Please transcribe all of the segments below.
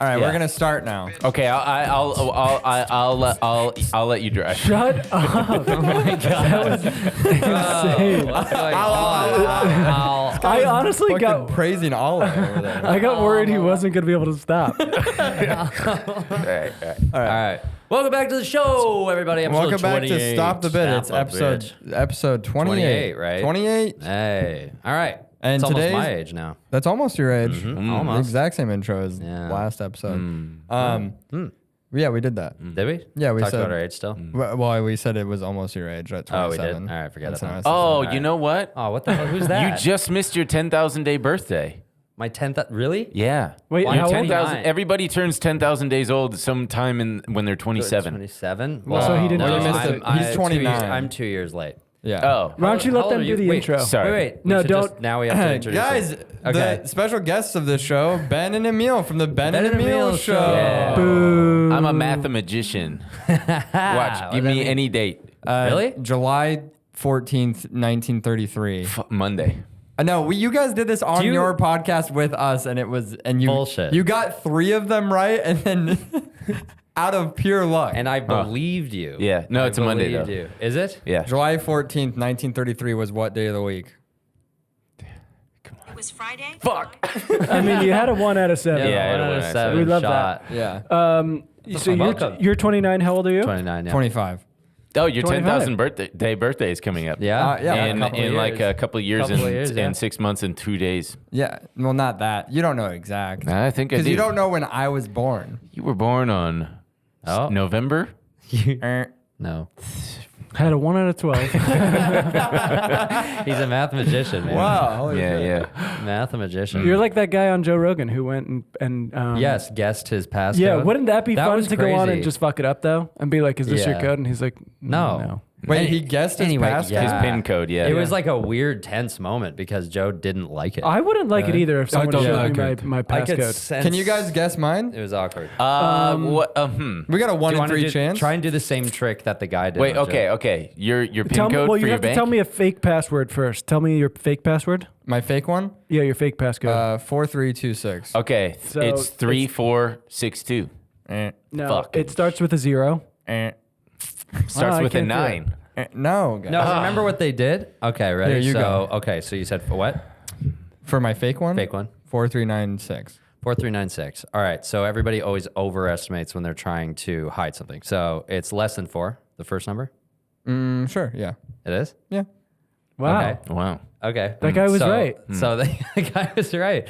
All right, Yeah. we're gonna start now. Okay, I'll let you drive. Shut up. Oh my God. That was insane. I honestly Fucking got praising Olive over there. I got worried he wasn't going to be able to stop. All right. Welcome back to the show, everybody. Episode Welcome back to 28. Stop the Bit. It's Stop the Bit. episode 28. 28, right? 28. Hey. All right. And it's almost today's- my age now. That's almost your age. Mm-hmm. The Almost. exact same intro as Yeah. last episode. Yeah, we did that. Did we? Yeah, we Talked said- about our age still? Well, we said it was almost your age at 27. Oh, we did. All right, forget That's it. nice. Oh, you know what? Oh, what the hell? Who's that? You just missed your 10,000 day birthday. My 10th. Really? Yeah. Wait, Your how old? 10,000 everybody turns 10,000 days old sometime when they're 27. 27. Well, so he didn't Well, you know. missed it. He's 2 29. years, I'm 2 years late. Yeah. Oh. Why don't you let How them old are do you? the Wait, intro? Sorry. Wait. No, we should don't- now we have to introduce Guys, them. Okay. the special guests of this show, Ben and Emil from the Ben and Emil Show. Yeah. Boo. I'm a mathemagician. Watch. Give me any date. Really? July 14th, 1933. Monday. No, you guys did this on you- your podcast with us, and you Bullshit. You got 3 of them right, and then out of pure luck. And I believed you. Yeah. No, it's a Monday, believed though. you. Is it? Yeah. July 14th, 1933 was what day of the week? It was Friday. Fuck. I mean, you had a 1 out of 7. Yeah, I had a 1 out of one out of 7 We love shot. Yeah, So welcome. you're 29. How old are you? 29. Yeah. 25. Oh, your 25. 10,000 birthday is coming up. Yeah. Yeah. In like a couple of years, Couple of years, yeah. and 6 months and 2 days. Yeah, well, not that. You don't know exact. I think I Because do. you don't know when I was born. You were born on Oh. November? No. Had a 1 out of 12. He's a mathematician, man. Wow. holy shit. Yeah. Mathematician. You're like that guy on Joe Rogan who went and Yes, guessed his passcode. Yeah, wouldn't that be fun was to go on and crazy. just fuck it up though and be like, "Is this your Yeah. code?" And he's like, No. Wait, he guessed his Anyway, passcode? yeah. His PIN code, yeah. It was like a weird, tense moment because Joe didn't like it. I wouldn't like it either if someone don't showed like me it. my I could passcode. sense. Can you guys guess mine? It was awkward. What? We got a 1 Do you in wanna 3 chance. Try and do the same trick that the guy did. Wait, on Joe. okay. Your PIN Tell me, code well, for you your have to bank? tell me a fake password first. Tell me your fake password. My fake one? Yeah, your fake passcode. 4326. Okay, So it's 3462. no, fuck. it starts with a 0. Starts I with a can't do 9. No, guys. No, remember what they did? Okay, ready? Here, you so, go. okay, so you said for what? For my fake one? Fake one. 4396. 4396. All right, so everybody always overestimates when they're trying to hide something. So it's less than 4, the first number? Sure, yeah. It is? Yeah. Wow. Okay. Wow. Okay. That guy was So- right. So the guy was right.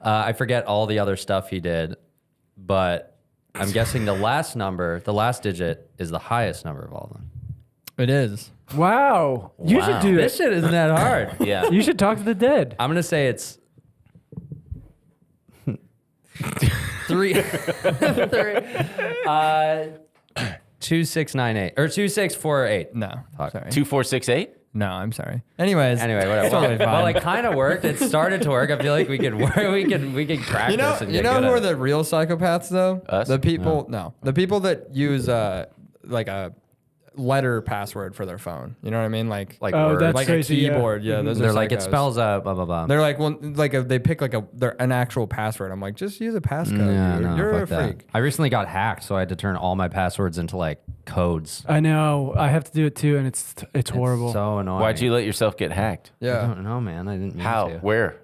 I forget all the other stuff he did, but I'm guessing the last digit is the highest number of all of them. It is. Wow. You should do This this. shit isn't that hard. Yeah. You should talk to the dead. I'm gonna say it's 3 2698 or 2648. No. Fuck. Sorry. 2468? No, I'm sorry. Anyways. Anyway, whatever. It's totally Well, fine. it kind of worked. It started to work. I feel like we could work. We can practice. You know, and you get know good who at are it. the real psychopaths though? Us? The people the people that use like a letter password for their phone. You know what I mean? Like Oh, Word. that's like crazy, a yeah. keyboard. Yeah, those They're are like it psychos. spells blah blah blah. They're like, well, like they pick like an actual password. I'm like, just use a passcode. Yeah, dude. no, You're a fuck that. freak. I recently got hacked, so I had to turn all my passwords into like codes. I know. I have to do it too, and it's horrible. So annoying. Why'd you let yourself get hacked? I Yeah. don't know, man. I didn't mean How? to. Where?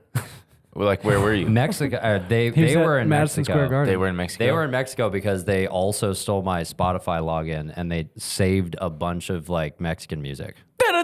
Like, where were you? Mexico. They He was were at in Madison Mexico. Square Garden. They were in Mexico. They were in Mexico because they also stole my Spotify login and they saved a bunch of like Mexican music. Yeah,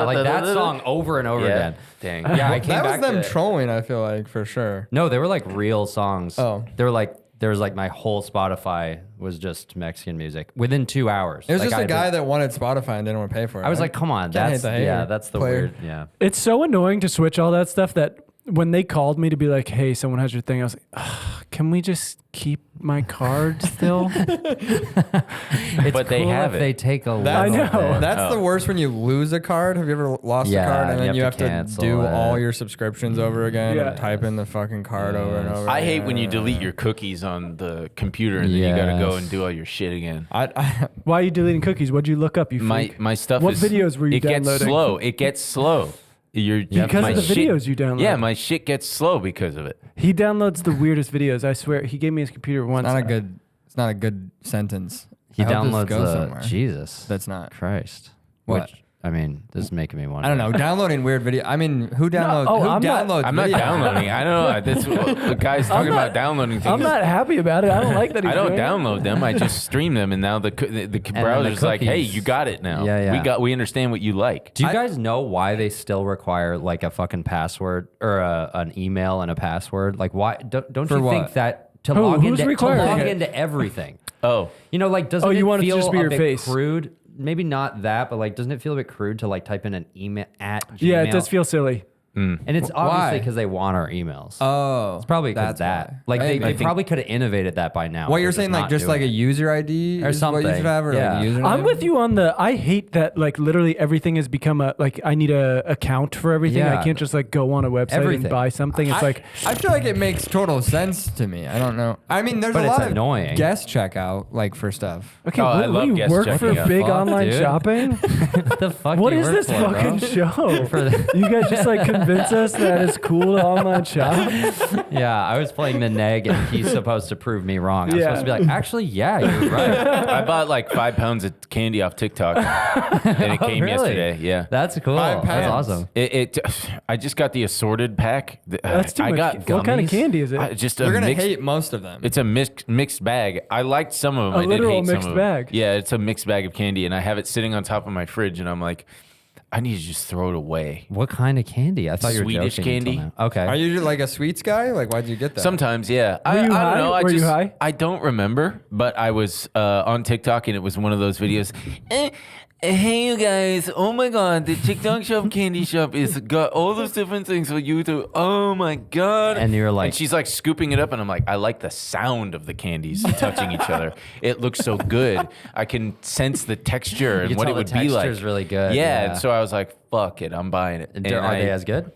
like that song over and over again. Dang. Yeah, I came That was back them to trolling. I feel like for sure. No, they were like real songs. Oh. They were like there was like my whole Spotify was just Mexican music within 2 hours. It was Like, just I a had guy to- that wanted Spotify and didn't want to pay for it. I was right? like, come on, Can't hate that's the hater. yeah, that's the Player. weird. Yeah. It's so annoying to switch all that stuff that when they called me to be like, "Hey, someone has your thing," I was like, "Ugh, "Can we just keep my card still?" It's But they cool have if it. they take a That's- I know. bit. That's the worst when you lose a card. Have you ever lost Yeah, a card and you then have you to have to cancel do it. all your subscriptions over again Yeah. and type in the fucking card over and over? I hate when you again. delete your cookies on the computer and then you gotta go Yes. and do all your shit again. Why are you deleting cookies? What'd you look up? You My freak? my stuff What is videos were you it gets downloading? slow. It gets slow. Because my of the shit- videos you download. Yeah, my shit gets slow because of it. He downloads the weirdest videos. I swear. He gave me his computer once. It's not a good sentence. He I hope this downloads goes somewhere. Jesus. That's not. Christ. What? Which, I mean, this is making me wonder. I don't know. Downloading weird video. I mean, who downloads? I'm not- downloads? I'm not video? downloading. I don't know. This the guy's talking about downloading things. I'm not happy about it. I don't like that he's I don't doing it. download them. I just stream them, and now the browser's like, "Hey, cookies. you got it now. Yeah. We understand what you like." Do you guys know why they still require like a fucking password or an email and a password? Like, why don't For you what? think that to Who- log who's requiring it? into everything? Oh, You know, like, doesn't Oh, you it want it to feel just be a your bit face. crude? Maybe not that, but like, doesn't it feel a bit crude to like type in an email at Gmail? Yeah, it does feel silly. And it's Why? obviously because they want our emails. Oh, It's probably because that's that. why. Like, they Maybe. probably could have innovated that by now. What They're you're saying, like not just like a doing it. user ID Or is what you something. should have, or Yeah. like a username? I'm with you on the. I hate that like literally everything has become a like I need a account for everything. Yeah. I can't just like go on a website Everything. and buy something. It's like I feel like it makes total sense to me. I don't know. I mean, there's But a it's lot of annoying. guest checkout like for stuff. okay, Oh, I what love do you guest work for checking out. big Fuck, online dude. shopping? What the fuck? What do you is work this for, bro? fucking show? For the- You guys just like convince us that it's cool to online shop? Yeah, I was playing the neg, and he's supposed to prove me wrong. I'm Yeah. supposed to be like, actually, yeah, you're right. I bought like 5 pounds of candy off TikTok, and it came Really? yesterday. Yeah. That's cool. 5 That's pounds. awesome. I just got the assorted pack. That's too I much. got What kind of gummies? candy is it? just You're a gonna mixed. hate most of them. It's a mixed bag. I liked some of them. A I did literal hate some mixed of them. bag. Yeah, it's a mixed bag of candy, and I have it sitting on top of my fridge, and I'm like, I need to just throw it away. What kind of candy? I thought you were Swedish joking until candy. now. Okay. Are you like a sweets guy? Like, why'd you get that? Sometimes, yeah. I you don't high? know. Were you high? I don't remember, but I was on TikTok, and it was one of those videos. Hey, you guys! Oh my God, the TikTok shop candy shop is got all those different things for you to. Oh my God! And you're like- and she's like scooping it up, and I'm like, I like the sound of the candies touching each other. It looks so good. I can sense the texture and can what tell it would the be like. texture's really good, Yeah, yeah. and so I was like, fuck it, I'm buying it. And are they as good?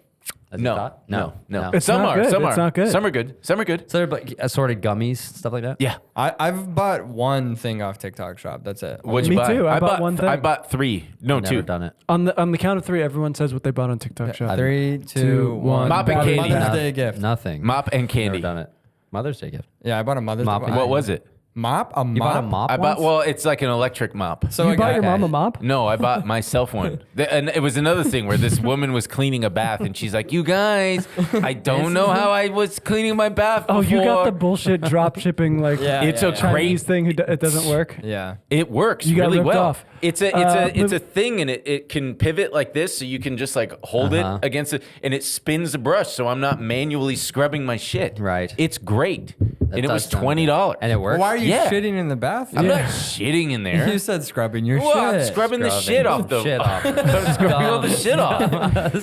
As you No, thought? no. It's Some not are. good. Some It's are. not good. Some are good. Some are good. So they're like assorted gummies, stuff like that? Yeah. I've bought one thing off TikTok shop. That's it. What'd Me you buy? too. I bought one thing. I bought 3. No, Never 2. done it. On the count of 3, everyone says what they bought on TikTok shop. 3, 2, 2, 1. Mop and candy. Mother's No. Day gift. Nothing. Mop and Never candy. done it. Mother's Day gift. Yeah, I bought a Mother's Mop Day. and What was it? Mop? A You bought a mop? mop I bought. once? Well, it's like an electric mop. So You a bought guy- your mom a mop? No, I bought myself one. And it was another thing where this woman was cleaning a bath, and she's like, "You guys, I don't know how I was cleaning my bath Oh, you got before." the bullshit drop shipping like Yeah, It's a great. Chinese thing. It doesn't work. Yeah. It works You got really ripped well. off. It's a thing, and it can pivot like this, so you can just like hold Uh-huh. it against it, and it spins the brush, so I'm not manually scrubbing my shit. Right. It's great, and it does was sound $20. And it Well, works? why are you Yeah. shitting in the bath? I'm not shitting in there. You said scrubbing your Well, I'm shit. scrubbing the Scrubbing shit off the shit off. I'm scrubbing all the shit off.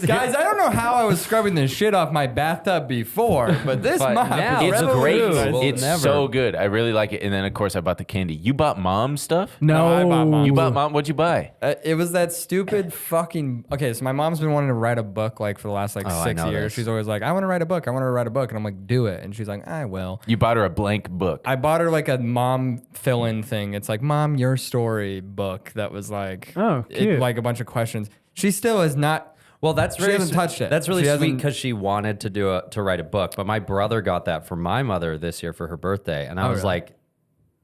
Guys, I don't know how I was scrubbing the shit off my bathtub before, but this But mop now is It's Rebel great. News. We'll It's never- so good. I really like it. And then of course I bought the candy. You bought mom stuff? No, I bought mom. You bought mom. What'd you buy? It was that stupid fucking. Okay, so my mom's been wanting to write a book like for the last like Oh, I 6 know years. this. She's always like, I want to write a book. I want to write a book. And I'm like, do it. And she's like, I will. You bought her a blank book. I bought her like a mom fill-in thing. It's like Mom, your story book that was like, Oh, cute. like a bunch of questions. She still is not. Well, that's She really hasn't touched it. That's really She sweet hasn't- because she wanted to write a book. But my brother got that for my mother this year for her birthday, and I was really? like,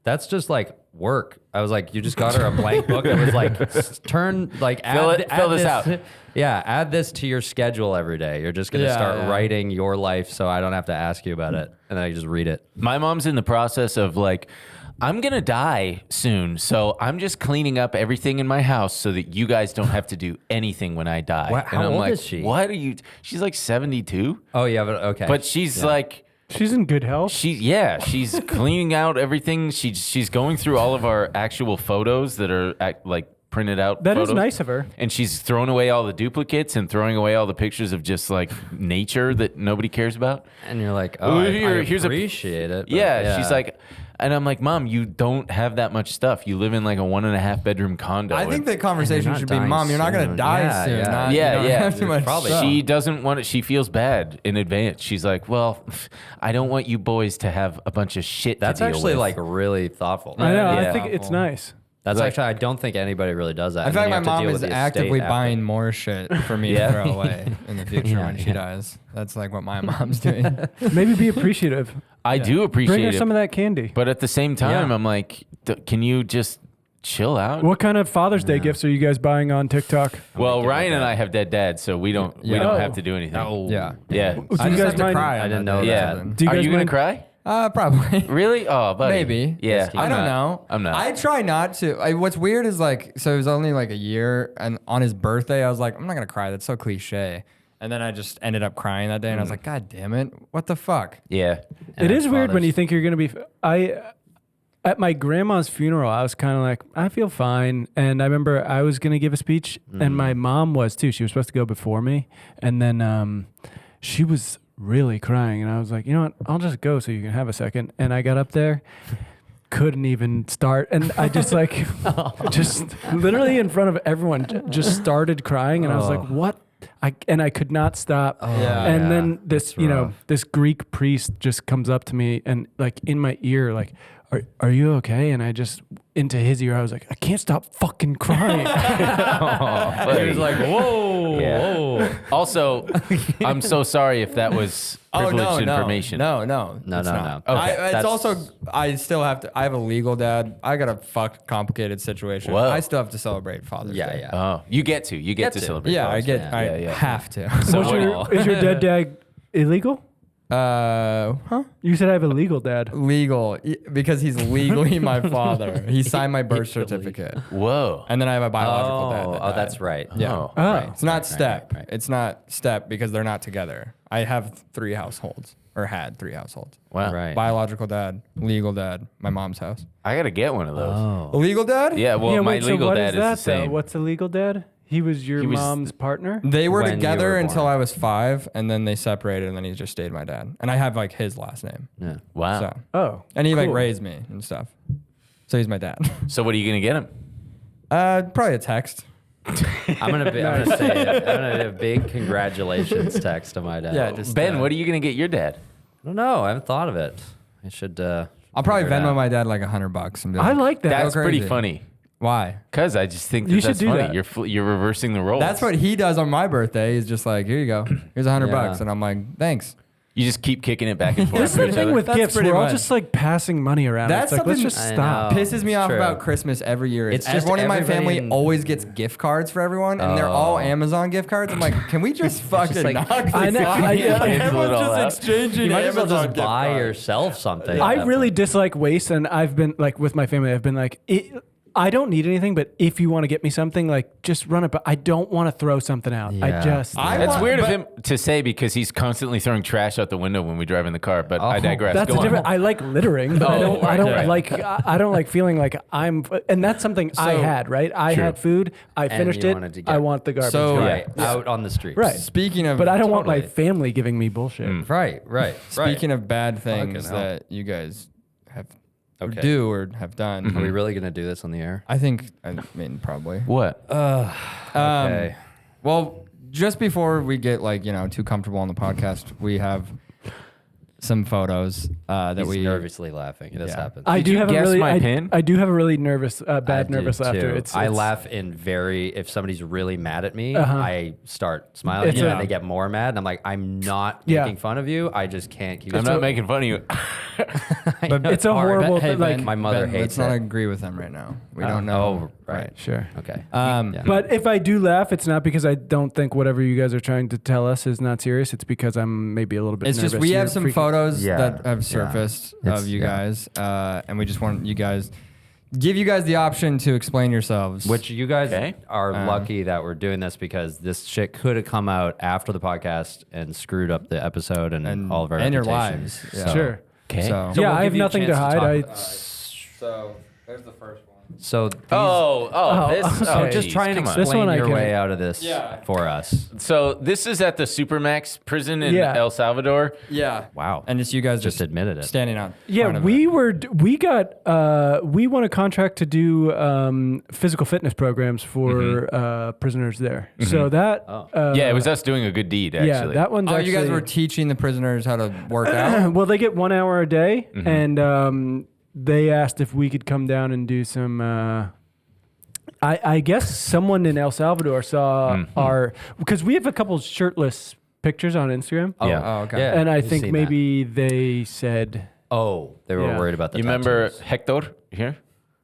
"That's just like work." I was like, "You just got her a blank book that was like turn like Fill this out. Yeah, add this to your schedule every day. You're just gonna Yeah, start yeah. writing your life, so I don't have to ask you about it, and then I just read it." My mom's in the process of like, I'm gonna die soon, so I'm just cleaning up everything in my house so that you guys don't have to do anything when I die. Wow, and how I'm old like, is she? What are you? She's like 72, Oh yeah, but okay. but she's like. she's in good health. She's cleaning out everything. She's going through all of our actual photos that are like printed out. That is photos. nice of her. And she's throwing away all the duplicates and throwing away all the pictures of just like nature that nobody cares about. and you're like, "Oh, Well, I here's a- appreciate it." but Yeah, she's like, and I'm like, Mom, you don't have that much stuff. You live in like a 1.5 bedroom condo. I think And the conversation not should be, dying Mom, you're not going to soon. die Yeah, soon. yeah. Not- Yeah, you don't yeah. have too much Probably. stuff. she doesn't want it. She feels bad in advance. She's like, well, I don't want you boys to have a bunch of shit. That's to deal actually with. like really thoughtful. I know. Yeah. I think it's nice. That's Like- actually, I don't think anybody really does that. I And feel then like you my have to mom deal is with the estate actively after. buying more shit for me Yeah. to throw away in the future when she dies. That's like what my mom's doing. Maybe be appreciative. I do Bring appreciate her it, some of that candy. but at the same time, Yeah. I'm like, can you just chill out? What kind of Father's Day gifts are you guys buying on TikTok? Well, get Ryan with and that. I have dead dads, so we don't Oh. have to do anything. Oh. Yeah. Yeah. Do I you just guys have to mind- cry. I on didn't that know day. Yeah. that. Do you Are guys you gonna mind- cry? Probably. Really? Oh, buddy. Maybe. Yeah. I don't know. I'm not. I try not to. What's weird is like, so it was only like a year, and on his birthday, I was like, I'm not gonna cry. That's so cliche. And then I just ended up crying that day, and I was like, God damn it, what the fuck? Yeah. And It is it's weird when fathers. you think you're gonna be. At my grandma's funeral, I was kind of like, I feel fine. And I remember I was gonna give a speech, and my mom was too. She was supposed to go before me, and then she was really crying, and I was like, you know what? I'll just go so you can have a second. And I got up there. Couldn't even start, and I just like, just literally in front of everyone, just started crying, and I was like, "What?" I could not stop. Yeah. And then this, That's you know, rough. this Greek priest just comes up to me and like in my ear, like, "Are you okay?" And I just into his ear, I was like, "I can't stop fucking crying." He was like, whoa, whoa. Also, I'm so sorry if that was privileged information. No, No, it's no, not. no. Okay. It's That's- also, I still have to, I have a legal dad. I got a fucked complicated situation. Whoa. I still have to celebrate Father's Yeah, Day. yeah. Oh, you get to celebrate. Yeah, I Father's get, Day. I Yeah. have to. So What's what- your, is your dead dad illegal? Huh? You said I have a legal dad. Legal, because he's legally my father. He signed my birth certificate. Whoa. And then I have a biological dad. Oh, that oh, died. that's right. Yeah. Oh. Oh, It's not step. right. It's not step because they're not together. I have 3 households, or had 3 households. Wow. Right. Biological dad, legal dad, my mom's house. I gotta get one of those. Oh. A legal dad? Yeah. Well, yeah, my wait, so legal what dad is that, the same. though? What's a legal dad? He was your He was- mom's partner. They were When you together were until born. I was 5, and then they separated, and then he just stayed my dad. And I have like his last name. Yeah. Wow. So, Oh, and he like cool. raised me and stuff. So he's my dad. So what are you gonna get him? Probably a text. I'm gonna say it. I'm gonna do a big congratulations text to my dad. Yeah, just Ben, what are you gonna get your dad? I don't know. I haven't thought of it. I should. I'll probably figure it Venmo out. my dad like $100 and be I like, like that. That's pretty crazy. funny. why? Cause I just think You that's should do funny. that. You're reversing the roles. That's what he does on my birthday. He's just like, here you go. Here's $100, Yeah. and I'm like, thanks. you just keep kicking it back and forth. This is for the each thing other. with That's gifts. pretty We're all much- just like passing money around. That's It's like, let's something- just I stop. know. Pisses me It's off true. about Christmas every year. It's just Everyone in my everybody family in- always gets gift cards for everyone, and they're all Oh. Amazon gift cards. I'm like, can we just fucking like- knock I this know, off? I know. Everyone's Cancel it all just out. exchanging You might as well Amazon just gift buy cards. yourself something. I at that really point. dislike waste, and I've been like with my family. I've been like, I don't need anything, but if you want to get me something, like just run it. But I don't want to throw something out. I Yeah. just. That's want- weird of but- him to say because he's constantly throwing trash out the window when we drive in the car. But I Oh, digress. That's Go a on. different. I like littering, but I don't. I don't right. like. I don't like feeling like I'm. And that's something I So- had. Right. I True. had food. I finished you it. wanted to get- I want the garbage. So- gone. Right. Yeah. Out on the streets. Right. Speaking of, But I don't want my Totally. family giving me bullshit. Right. Right. speaking of bad things hell. that you guys have Okay. do or have done, Are we really gonna do this on the air? I think. I mean, probably. What? Okay. Well, just before we get like too comfortable on the podcast, we have some photos that He's we nervously laughing. It has Yeah. happened. I Did do you have guess a really. my I, pin? I do have a really nervous, I bad do nervous laughter. too. It's I it's- laugh in very. If somebody's really mad at me, Uh-huh. I start smiling, It's and a- then they get more mad. And I'm like, I'm not Yeah. making fun of you. I just can't keep. I'm it not to- making fun of you. But It's a hard. horrible. Hey, like, Ben, My mother Ben, hates Let's not it. agree with them right now. We Oh. don't know. Oh, right. sure. Okay. Yeah. But if I do laugh, it's not because I don't think whatever you guys are trying to tell us is not serious. It's because I'm maybe a little bit It's nervous. just we You're have some freaking- photos Yeah. that have Yeah. surfaced It's- of you yeah. guys, and we just want you guys give you guys the option to explain yourselves. Which you guys Okay. are lucky that we're doing this because this shit could have come out after the podcast and screwed up the episode and all of our and your reputations. lives. Yeah. So- Sure. Okay. So, So Yeah, we'll I have give you a nothing to chance to hide. talk. so there's the first one. So these, This. okay. Oh, just geez, try and come on. This one explain I your can- way out of this Yeah. for us. So this is at the Supermax prison in Yeah. El Salvador. Yeah. Wow. And it's you guys Just admitted it. standing out. Yeah, front of we it. we won a contract to do physical fitness programs for prisoners there. So that Yeah, it was us doing a good deed. Actually. yeah, that one's Oh, actually. you guys were teaching the prisoners how to work out. well, they get 1 hour a day, and they asked if we could come down and do some I guess someone in El Salvador saw our, because we have a couple shirtless pictures on Instagram. Yeah. Oh, okay. Yeah, And I we've think seen maybe they said, that. Oh, they were Yeah. worried about the You remember tattoos. Hector here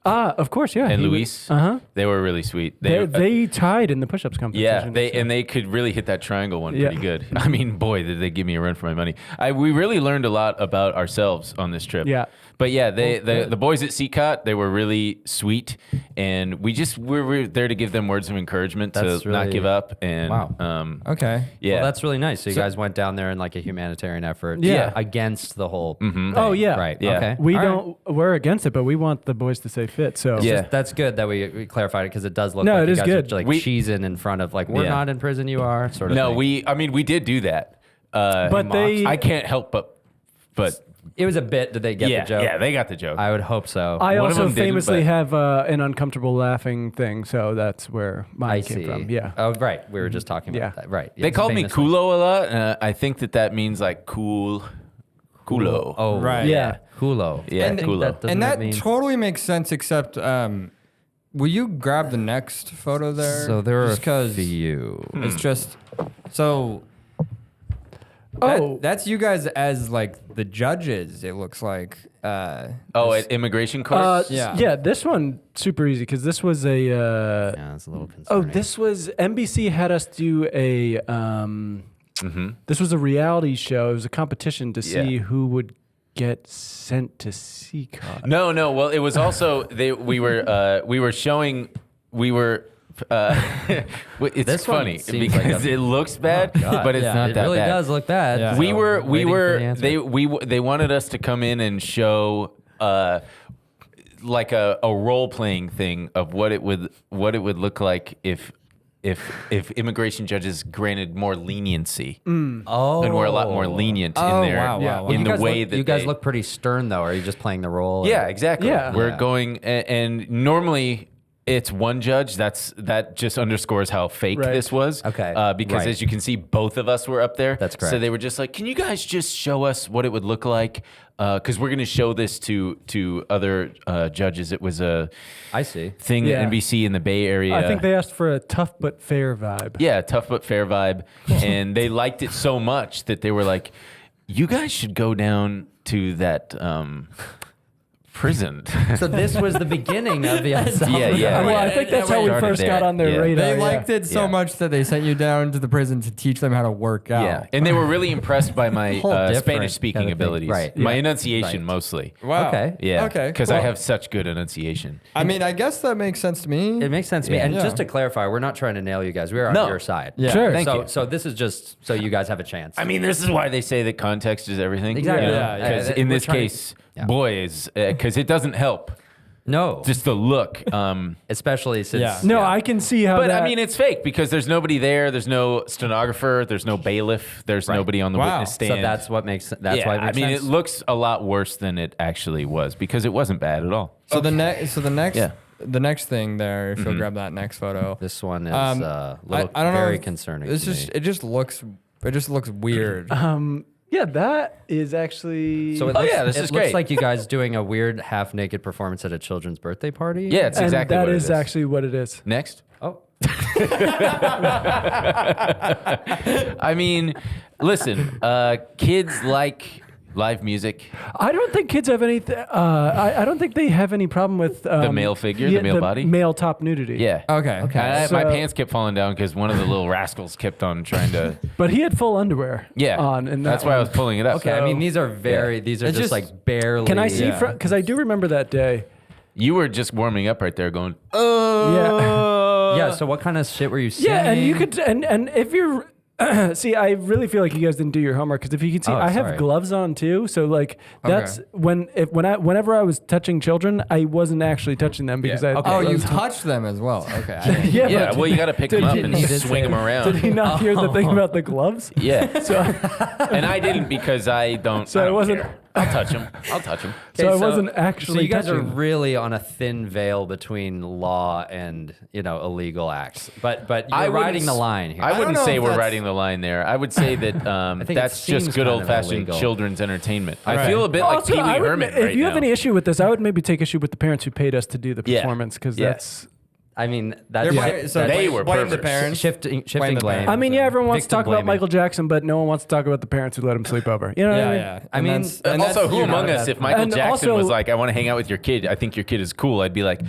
of course, yeah. and he was- Luis? Uh-huh. They were really sweet. They tied in the push-ups competition. Yeah, they could really hit that triangle one Yeah. pretty good. I mean, boy, did they give me a run for my money. We really learned a lot about ourselves on this trip. Yeah. But yeah, the boys at CCOT, they were really sweet, and we're there to give them words of encouragement That's to not really- give up. And Wow. Okay. yeah, Well, that's really nice. So you guys went down there in like a humanitarian effort. Yeah. Against the whole. Oh, yeah. Right. Yeah. Okay. We All right. we're against it, but we want the boys to stay fit. So Yeah. That's good that we clarified it because it does look No, like it you is guys good. are like We- cheesing in front of like we're Yeah. not in prison, you are sort of. no, thing. we did do that. But they, I can't help but It was a bit. Did they get yeah, the joke? yeah, they got the joke. I would hope so. I One of also them didn't, famously but- have an uncomfortable laughing thing, so that's where mine I came see. from. Yeah. Oh, right. We were just talking about Yeah. that. Right. They It's called me famous. Kulo a lot. I think that means like cool, Kulo. Oh, Right. Yeah. Kulo. Yeah, And- Kulo. That doesn't And that mean. totally makes sense, except will you grab the next photo there? So there are Just a 'cause few. It's just so. Oh. That's you guys as like the judges. It looks like. At immigration court. Yeah. This one super easy because this was a. Yeah, it's a little concerning. This was NBC had us do a. This was a reality show. It was a competition to see Yeah. who would get sent to CCOT. No. Well, it was also we were showing it's This one funny seems like because a- it looks bad, but it's Yeah. not It that really bad. does look bad. Yeah. so We were waiting for the answer. they wanted us to come in and show like a role playing thing of what it would look like if immigration judges granted more leniency Oh, and were a lot more lenient Oh, in their wow, wow, wow. in You the guys way look, that you guys they- look pretty stern though. Are you just playing the role? Yeah, exactly. Yeah. We're Yeah. going, and normally it's one judge. That just underscores how fake Right. this was. Okay. Because Right. as you can see, both of us were up there. That's So correct. they were just like, "Can you guys just show us what it would look like?" Because we're going to show this to other judges. It was a I see. thing Yeah. at NBC in the Bay Area. I think they asked for a tough but fair vibe. Yeah, tough but fair vibe. And they liked it so much that they were like, "You guys should go down to that prison." So this was the beginning of the Yeah. Well, I think that's how we Started first there. got on their Yeah. radar. They yeah. liked it so Yeah. much that they sent you down to the prison to teach them how to work out. Yeah, and they were really impressed by my Whole different Spanish speaking kind of thing. abilities. Right. My Yeah. enunciation Right. mostly. Wow. Okay. Yeah. Okay. Because cool. I have such good enunciation. I mean, I guess that makes sense to me. It makes sense to me. Yeah. And Yeah. just to clarify, we're not trying to nail you guys. We're on No. your side. Yeah. Sure. Thank so, you. So this is just so you guys have a chance. I mean, this is why they say that context is everything. Exactly. Yeah, yeah. Because Yeah, in we're this trying- case, Yeah. boys, because it doesn't help. no, Just the look. especially since Yeah. No, I can see how But that. I mean, it's fake because there's nobody there. There's no stenographer. There's no bailiff. There's Right. nobody on the Wow. witness so stand. that's what makes that's yeah, why it I makes mean, sense. it looks a lot worse than it actually was because it wasn't bad at all. So the next Yeah. the next thing there, if you'll grab that next photo. This one is Um, little, I don't know very if- concerning. It's to just me. it just looks weird. yeah, that is actually. So it Oh, looks, yeah, this it is looks great. like you guys doing a weird half-naked performance at a children's birthday party. Yeah, it's and exactly that what it is actually what it is. Next. Oh, I mean, listen, kids like live music. I don't think kids have any. I don't think they have any problem with male figure, the male body? male top nudity. Yeah. Okay. My So- pants kept falling down because one of the little rascals kept on trying to. But he had full underwear. Yeah. On, and That's why I was pulling it up. okay. I mean, these are very. These are It's just, just- like barely. Can I see Yeah. from? Because I do remember that day. You were just warming up right there, going. Yeah. So what kind of shit were you saying? Yeah, and you could, and if you're. See, I really feel like you guys didn't do your homework because if you can see, Oh, I have sorry. gloves on too. So like that's Okay. whenever I was touching children, I wasn't actually touching them because I. Oh, you was- touched them as well. Okay. I didn't- Yeah, Yeah, but well, you got to pick them up he- and he did swing say- them around. Did he not hear the thing about the gloves? Yeah, So, and I didn't because I don't. So I it don't wasn't- care. I'll touch them. I'll touch them. so Okay, I wasn't actually. So you guys are touching. really on a thin veil between law and illegal acts, but I you're wouldn't riding the line here. I wouldn't know say if we're that's- riding the line there. I would say that think it that's seems just good kind of old fashioned illegal. children's entertainment. I Right. feel a bit like Also, Pee Wee I would, Herman if right you now. have any issue with this, I would maybe take issue with the parents who paid us to do the Yeah. performance because Yeah. that's I mean, that's They were blame the perverts. parents. shifting Blame the blame. parents. I mean, yeah, everyone wants to Victim talk about blaming. Michael Jackson, but no one wants to talk about the parents who let him sleep over. You know what I mean? Yeah. I mean, Also, who among us, if Michael And Jackson also- was like, I want to hang out with your kid, I think your kid is cool, I'd be like,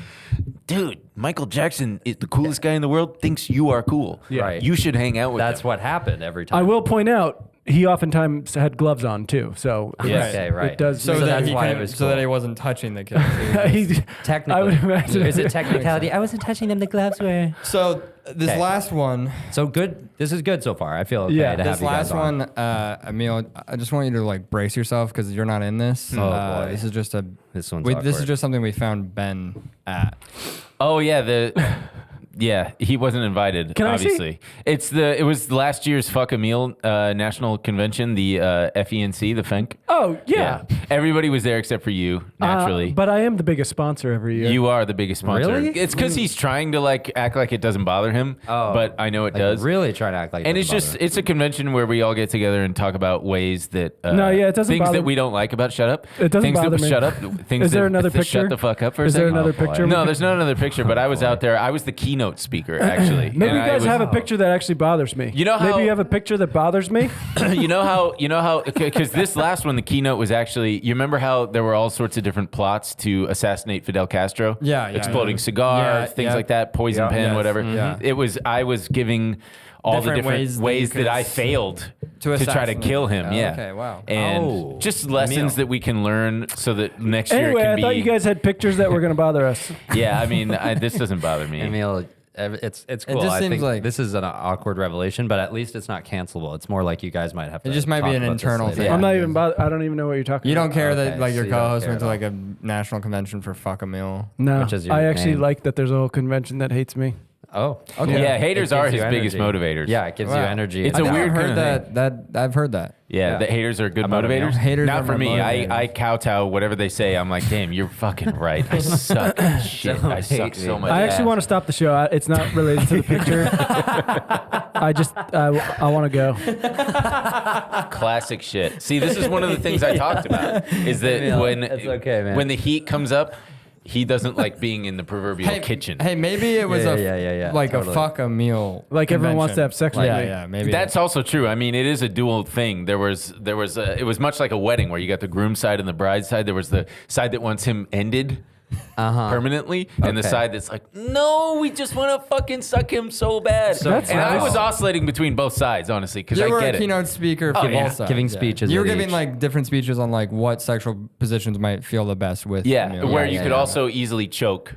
dude, Michael Jackson is the coolest guy in the world, thinks you are cool. Yeah. Right. You should hang out with That's him. what happened every time. I will point out he oftentimes had gloves on too, so Yeah. Okay, right. it does. So, So that that's he why it couldn't- was so that cool. he wasn't touching the kid. he, Technically, I would imagine. is it technicality? I wasn't touching them. The gloves were. So this Okay. last one, So good. This is good so far. I feel okay Yeah. to have this you guys last on. one, Emil, I just want you to like brace yourself because you're not in this. Oh, boy. This is just a. This one's This is awkward. just something we found Ben at. Oh, yeah, yeah, he wasn't invited, Can I see? obviously. It was last year's Fuck Emil National Convention, the FENC, the FENC. Oh yeah. Everybody was there except for you, naturally. But I am the biggest sponsor every year. You are the biggest sponsor. Really? It's because he's trying to like act like it doesn't bother him, but I know it Like, does. really trying to act like. it And doesn't it's bother just it's a convention where we all get together and talk about ways that No, yeah, it doesn't things bother- that we don't like about Shut Up. It doesn't things bother that me. Shut Up. Things Is there that, another that picture? Shut the fuck up for a Is there second. another boy. picture? No, there's not another picture. But I was out there. I was the keynote speaker actually. Maybe And you I guys was- have a picture that actually bothers me. You know how- Maybe you have a picture that bothers me. you know how because this last one, the keynote was actually. You remember how there were all sorts of different plots to assassinate Fidel Castro? Yeah, exploding yeah. cigar, Yeah, things yeah. like that, poison Yeah. pen, Yes. whatever. Yeah. I was giving all the Different different ways ways that you that could I failed to to try to assassinate. kill him. Oh, Yeah. okay, wow. And Oh, just lessons Emil. that we can learn so that next year it Anyway, can I be. thought you guys had pictures that were going to bother us. Yeah, I mean, this doesn't bother me. Emil, it's cool. just I seems think like- this is an awkward revelation, but at least it's not cancelable. It's more like you guys might have to. It just might be talk an about this internal later. thing. I'm not even bothered. I don't even know what you're talking You about. don't care that Okay, like your so you don't co-host care went to at like a national convention for Fuck a Meal. No, Which is your I actually name. like that there's a whole convention that hates me. Oh, Okay. Yeah, It haters gives are you his biggest energy. motivators. Yeah, it gives you Wow. energy. It's I a think weird I've kinda heard that I've heard that. Yeah, that haters are good About Emil? motivators. Haters Not are for my me. motivators. I kowtow whatever they say. I'm like, damn, you're fucking right. I suck. Shit, I suck hate so me. much. I actually want to stop the show. It's not related to the picture. I want to go. Classic shit. See, this is one of the things I talked about. Is that Emil, when it's okay, man. when the heat comes up, he doesn't like being in the proverbial kitchen. Hey, maybe it was Yeah, like totally. a Fuck a Meal. Like everyone wants to convention. have sex with Yeah, me. yeah, maybe. That's also true. I mean, it is a dual thing. It was much like a wedding where you got the groom side and the bride side. There was the side that wants him ended permanently, and the Okay. side that's like, no, we just want to fucking suck him so bad. That's and I nice. was oscillating between both sides, honestly, because you I were get a it. keynote speaker for yeah. both sides. Giving speeches You were at giving each. like different speeches on like what sexual positions might feel the best with. Yeah, Emil. where Yeah, you yeah, could yeah. also easily choke.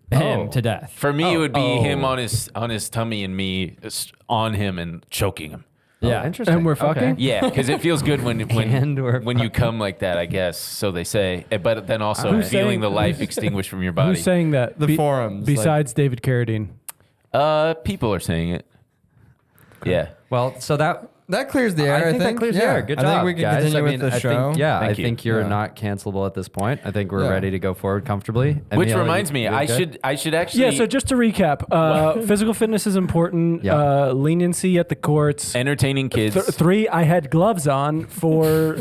him to death. For me, it would be Oh. him on his tummy and me on him and choking him. Yeah, Interesting. And we're Okay. fucking? Yeah, because it feels good when And we're when you come like that, I guess. So they say, but then also Who's feeling saying- the life extinguished from your body. Who's saying that? The forums, Besides David Carradine. People are saying it. Yeah. Well, so that clears the air. I think that clears the Yeah. air. Good I job, think we can guys. continue I mean, with the I show. Think, yeah, Thank I you. think you're Yeah. not cancelable at this point. I think we're Yeah. ready to go forward comfortably. Which Emil, reminds me, you're I good? should actually. Yeah, so just to recap, physical fitness is important. Yeah. Leniency at the courts. entertaining kids. 3, I had gloves on for...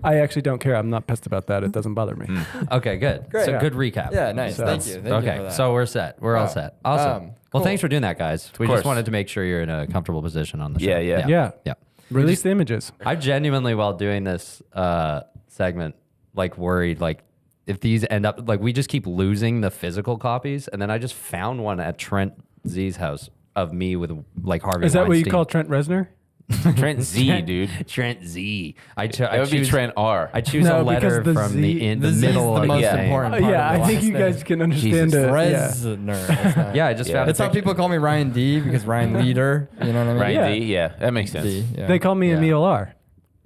I actually don't care. I'm not pissed about that. It doesn't bother me. Okay, good. Great. So Yeah. good recap. Yeah, nice. So- Thank you. Thank you Okay, for that. so we're set. We're all Wow. set. Awesome. Well, cool. thanks for doing that, guys. We course. just wanted to make sure you're in a comfortable position on the show. Yeah, yeah. Yeah. Yeah. Release the images. I genuinely, while doing this segment, like worried, like if these end up, like we just keep losing the physical copies. And then I just found one at Trent Z's house of me with like Harvey Is that what you Weinstein. call Trent Reznor? Trent Z, dude. Trent Z. I That would be choose Trent R. I choose No, a letter because the from Z the Z's middle the of most the name. important part Yeah, of the I think last you guys name. can understand Jesus. it. Yeah. Reznor. That's not- Yeah, I just Yeah. found That's how people call me Ryan D because Ryan Leader. You know what I mean? Ryan Yeah. D. Yeah, that makes sense. D. Yeah. They call me Yeah. Emil R.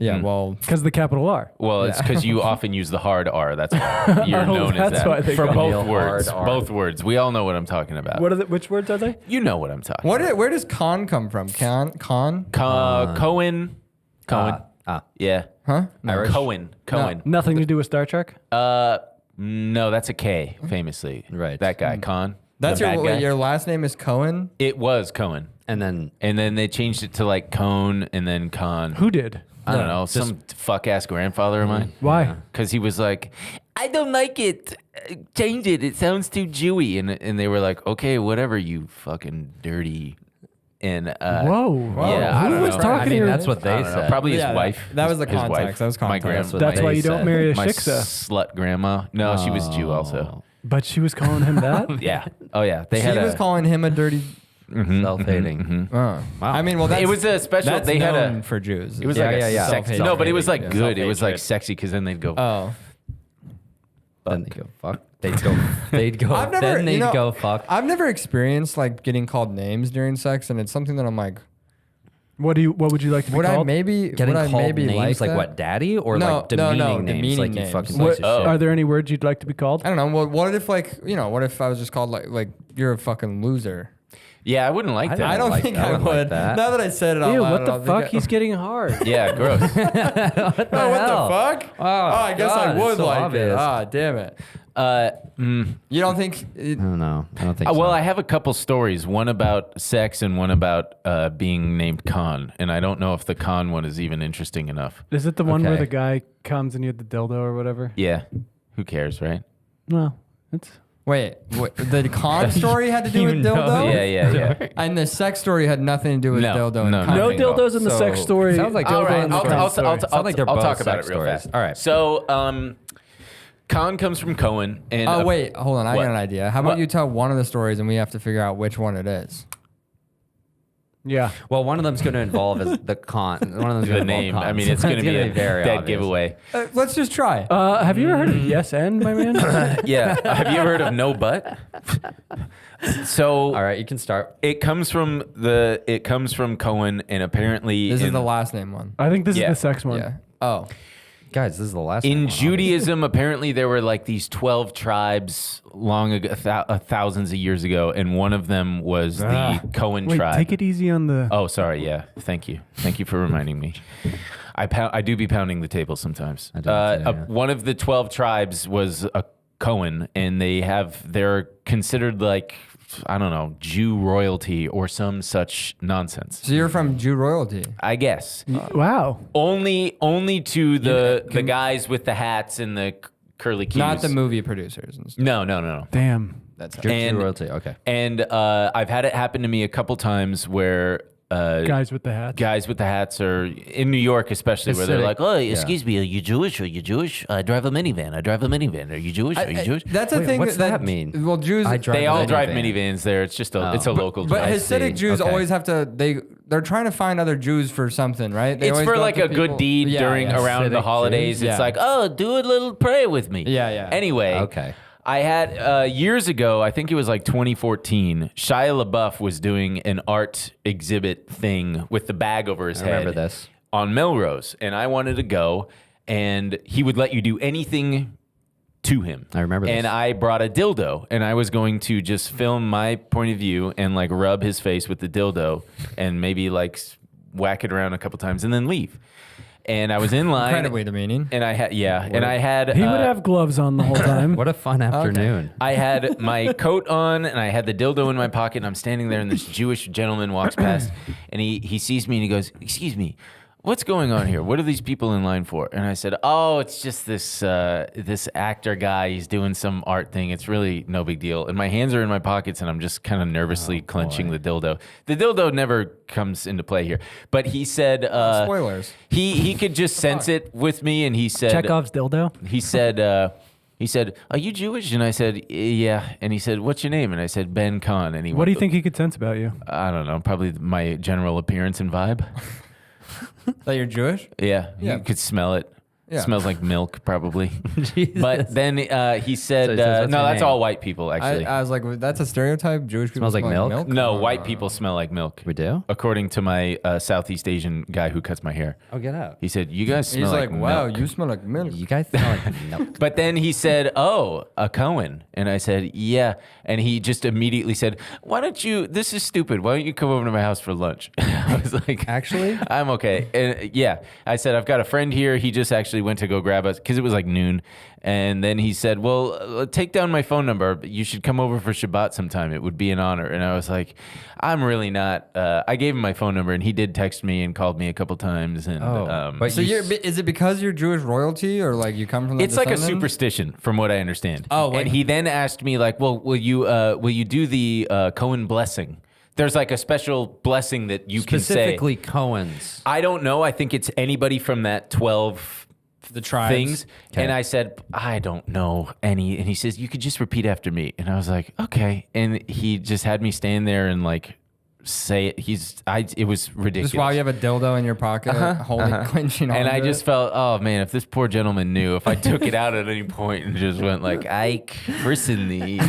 Yeah. Well. Because the capital R. Well, it's because you often use the hard R. That's why you're Oh, known as that's that. why they For call both you words. hard R. Both words. We all know what I'm talking about. Which words are they? You know what I'm talking What? about. Where does con come from? Con? Cohen. Cohen. Yeah. Huh? No. Irish? Cohen. Nothing to do with Star Trek? No, that's a K, famously. Right. That guy, Con. That's the your bad wait, guy. your last name is Cohen. It was Cohen. And then And then they changed it to like Cone and then Con. Who did? I don't know. Some fuck ass grandfather of mine. Why? Because he was like, I don't like it. Change it. It sounds too Jewy. And they were like, okay, whatever, you fucking dirty. And Whoa. yeah, I Who don't was know. talking I mean, here? that's what I they don't know. said. Probably his Yeah, wife. that was the His wife. context. That was My context. grandma. That's why you don't marry a my shiksa. slut grandma. No, she was Jew also. But she was calling him that? Yeah. Oh yeah. They She had was calling him a dirty. Self-hating. Wow. I mean, well, that's, It was a special. That's They had known a. for Jews. It was Yeah, like yeah, a yeah. sexy. Self-hating. No, but it was like Yeah. good. It was like Self-hatred. sexy because then they'd go. Oh. Then they go fuck. They'd go. They'd go. I've never, then they'd you know, go fuck. I've never experienced like getting called names during sex, and it's something that I'm like, What would you like to be would I called? maybe Getting would I called maybe names like that? what, daddy, or No, like no, demeaning no, names, demeaning like you names. fucking What- piece of shit. Are there any words you'd like to be called? I don't know. What if like what if I was just called like you're a fucking loser? Yeah, I wouldn't like that. I don't like think that. I I wouldn't like would. that. Now that I said it out Ew, loud, what I the don't think fuck? He's getting hard. Yeah, gross. Oh, what the fuck? Oh, I guess God, I it's would so like it. obvious. Ah, damn it. You don't think? I don't know. I don't think so. Well, I have a couple stories. One about sex and one about being named Khan. And I don't know if the Khan one is even interesting enough. Is it the one where Okay. the guy comes and you have the dildo or whatever? Yeah. Who cares, right? No. It's Wait, the con story had to do with You know. dildo? Yeah. And the sex story had nothing to do with No, dildo. and no, con. no Nothing at all. dildos in the So, sex story. sounds like dildo All right, in the I'll con story. Sound like they're talk both about it sex real stories. fast. All right. So, Khan comes from Cohen. And Oh, wait, hold on. I What? got an idea. How about What? you tell one of the stories and we have to figure out which one it is? Yeah. Well, one of them's going to involve the con. One of them's the going to name. I mean, it's going to be a very dead obvious. giveaway. Let's just try. Have you ever heard of Yes and, my man? Yeah. Have you ever heard of No Butt? So All right, you can start. it comes from Cohen, and apparently This is in, the last name one. I think this Yeah. is the sex one. Yeah. Oh. Guys, this is the last in one, Judaism, apparently there were like these 12 tribes long ago, thousands of years ago, and one of them was the Cohen Wait, tribe. take it easy on the. Oh, sorry. Yeah, thank you for reminding me. I do be pounding the table sometimes. I do too, yeah. One of the 12 tribes was a Cohen, and they're considered like, I don't know, Jew royalty or some such nonsense. So you're from Jew royalty. I guess Wow. only to the guys with the hats and the curly cues. Not the movie producers and stuff. No. Damn. That's Jew And- royalty. Okay. And I've had it happen to me a couple times where Guys with the hats. guys with the hats are in New York, especially where they're Acidic. like, "Oh, Yeah. excuse me, are you Jewish? Are you Jewish? I drive a minivan. Are you Jewish? Are you Jewish?" That's a Wait, thing. what's that mean? Well, Jews. I drive They all a drive minivan. minivans there. It's just it's a local. But drive. Hasidic see. Jews Okay. always have to. They're trying to find other Jews for something, right? They It's always for go like to a good people- deed Yeah, during yeah. around the Hasidic holidays. Jews? It's Yeah. like, oh, do a little prayer with me. Yeah. Anyway, Okay. I had years ago, I think it was like 2014, Shia LaBeouf was doing an art exhibit thing with the bag over his I head. remember this. On Melrose, and I wanted to go, and he would let you do anything to him. I remember this. And I brought a dildo, and I was going to just film my point of view and like rub his face with the dildo and maybe like whack it around a couple times and then leave. And I was in line. Incredibly demeaning. And I had, and I had. He would have gloves on the whole time. What a fun afternoon. I had my coat on and I had the dildo in my pocket and I'm standing there and this Jewish gentleman walks past and he sees me and he goes, "Excuse me, what's going on here? What are these people in line for?" And I said, "Oh, it's just this actor guy. He's doing some art thing. It's really no big deal." And my hands are in my pockets and I'm just kind of nervously clenching the dildo. The dildo never comes into play here. But he said, Spoilers. He could just sense it with me and he said, Chekhov's dildo. he said, "Are you Jewish?" And I said, "Yeah." And he said, "What's your name?" And I said, "Ben Khan." And he What do went, you think he could sense about you? I don't know, probably my general appearance and vibe. That you're Jewish? Yeah, Yeah. you could smell it. Yeah. Smells like milk, probably. Jesus. But then he said, So he says, "What's "No, your that's name?" all white people, actually." I was like, that's a stereotype. Jewish people Smells like smell milk? No, white people smell like milk. We do? According to my Southeast Asian guy who cuts my hair. Oh, get out. He said, "You guys smell He's like, like, wow, milk." you smell like milk. You guys smell like milk. But then he said, "Oh, a Cohen." And I said, "Yeah." And he just immediately said, "Why don't you, this is stupid. Why don't you come over to my house for lunch?" I was like, Actually? I'm okay. And yeah, I said, "I've got a friend here. He just actually actually went to go grab us because it was like noon. And then he said, well, take down my phone number. You should come over for Shabbat sometime. It would be an honor. And I was like, I'm really not. I gave him my phone number, and he did text me and called me a couple times. And but So is it because you're Jewish royalty or like you come from the it's like a descendants? superstition, from what I understand. Oh, and he then asked me like, well, will you do the Cohen blessing? There's like a special blessing that you can say. Specifically Cohen's. I don't know. I think it's anybody from that 12 The tribes. things. Okay. And I said, I don't know any. And he says, you could just repeat after me. And I was like, okay. And he just had me stand there and like say it. It was ridiculous. Just while you have a dildo in your pocket, holding, clenching on. And I to just it. felt, oh man, if this poor gentleman knew, if I took it out at any point and just went like, I christen thee. You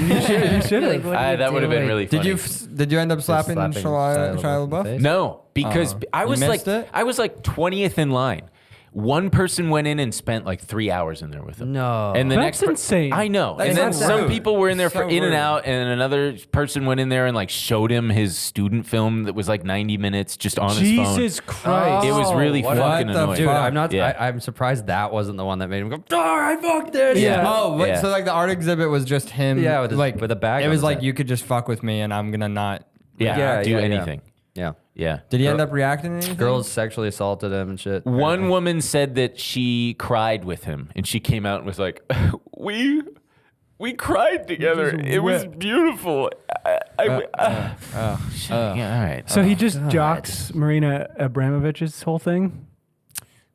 should have. That would have been really funny. Did you end up slapping slapping Shia Shia LaBeouf? LaBeouf? No, because I was like, missed it? I was like 20th in line. One person went in and spent like 3 hours in there with him. No. And the That's next insane. I know. That's and then so some rude. people were in there for So in and rude. out, and another person went in there and like showed him his student film that was like 90 minutes just on his phone. Jesus Christ. It was really what fucking the annoying. Dude, fuck? I'm not. Yeah. I'm surprised that wasn't the one that made him go. Oh, I fucked this. Yeah. Oh, wait, Yeah. so like the art exhibit was just him. Yeah, with his- like with a bag It on was his like head. you could just fuck with me, and I'm gonna not. Yeah, do yeah. anything. Yeah. Yeah. Did he end up reacting to anything? Girls sexually assaulted him and shit. One woman said that she cried with him, and she came out and was like, "We cried together. It was beautiful." Yeah, all right. So he just jocks Marina Abramovich's whole thing?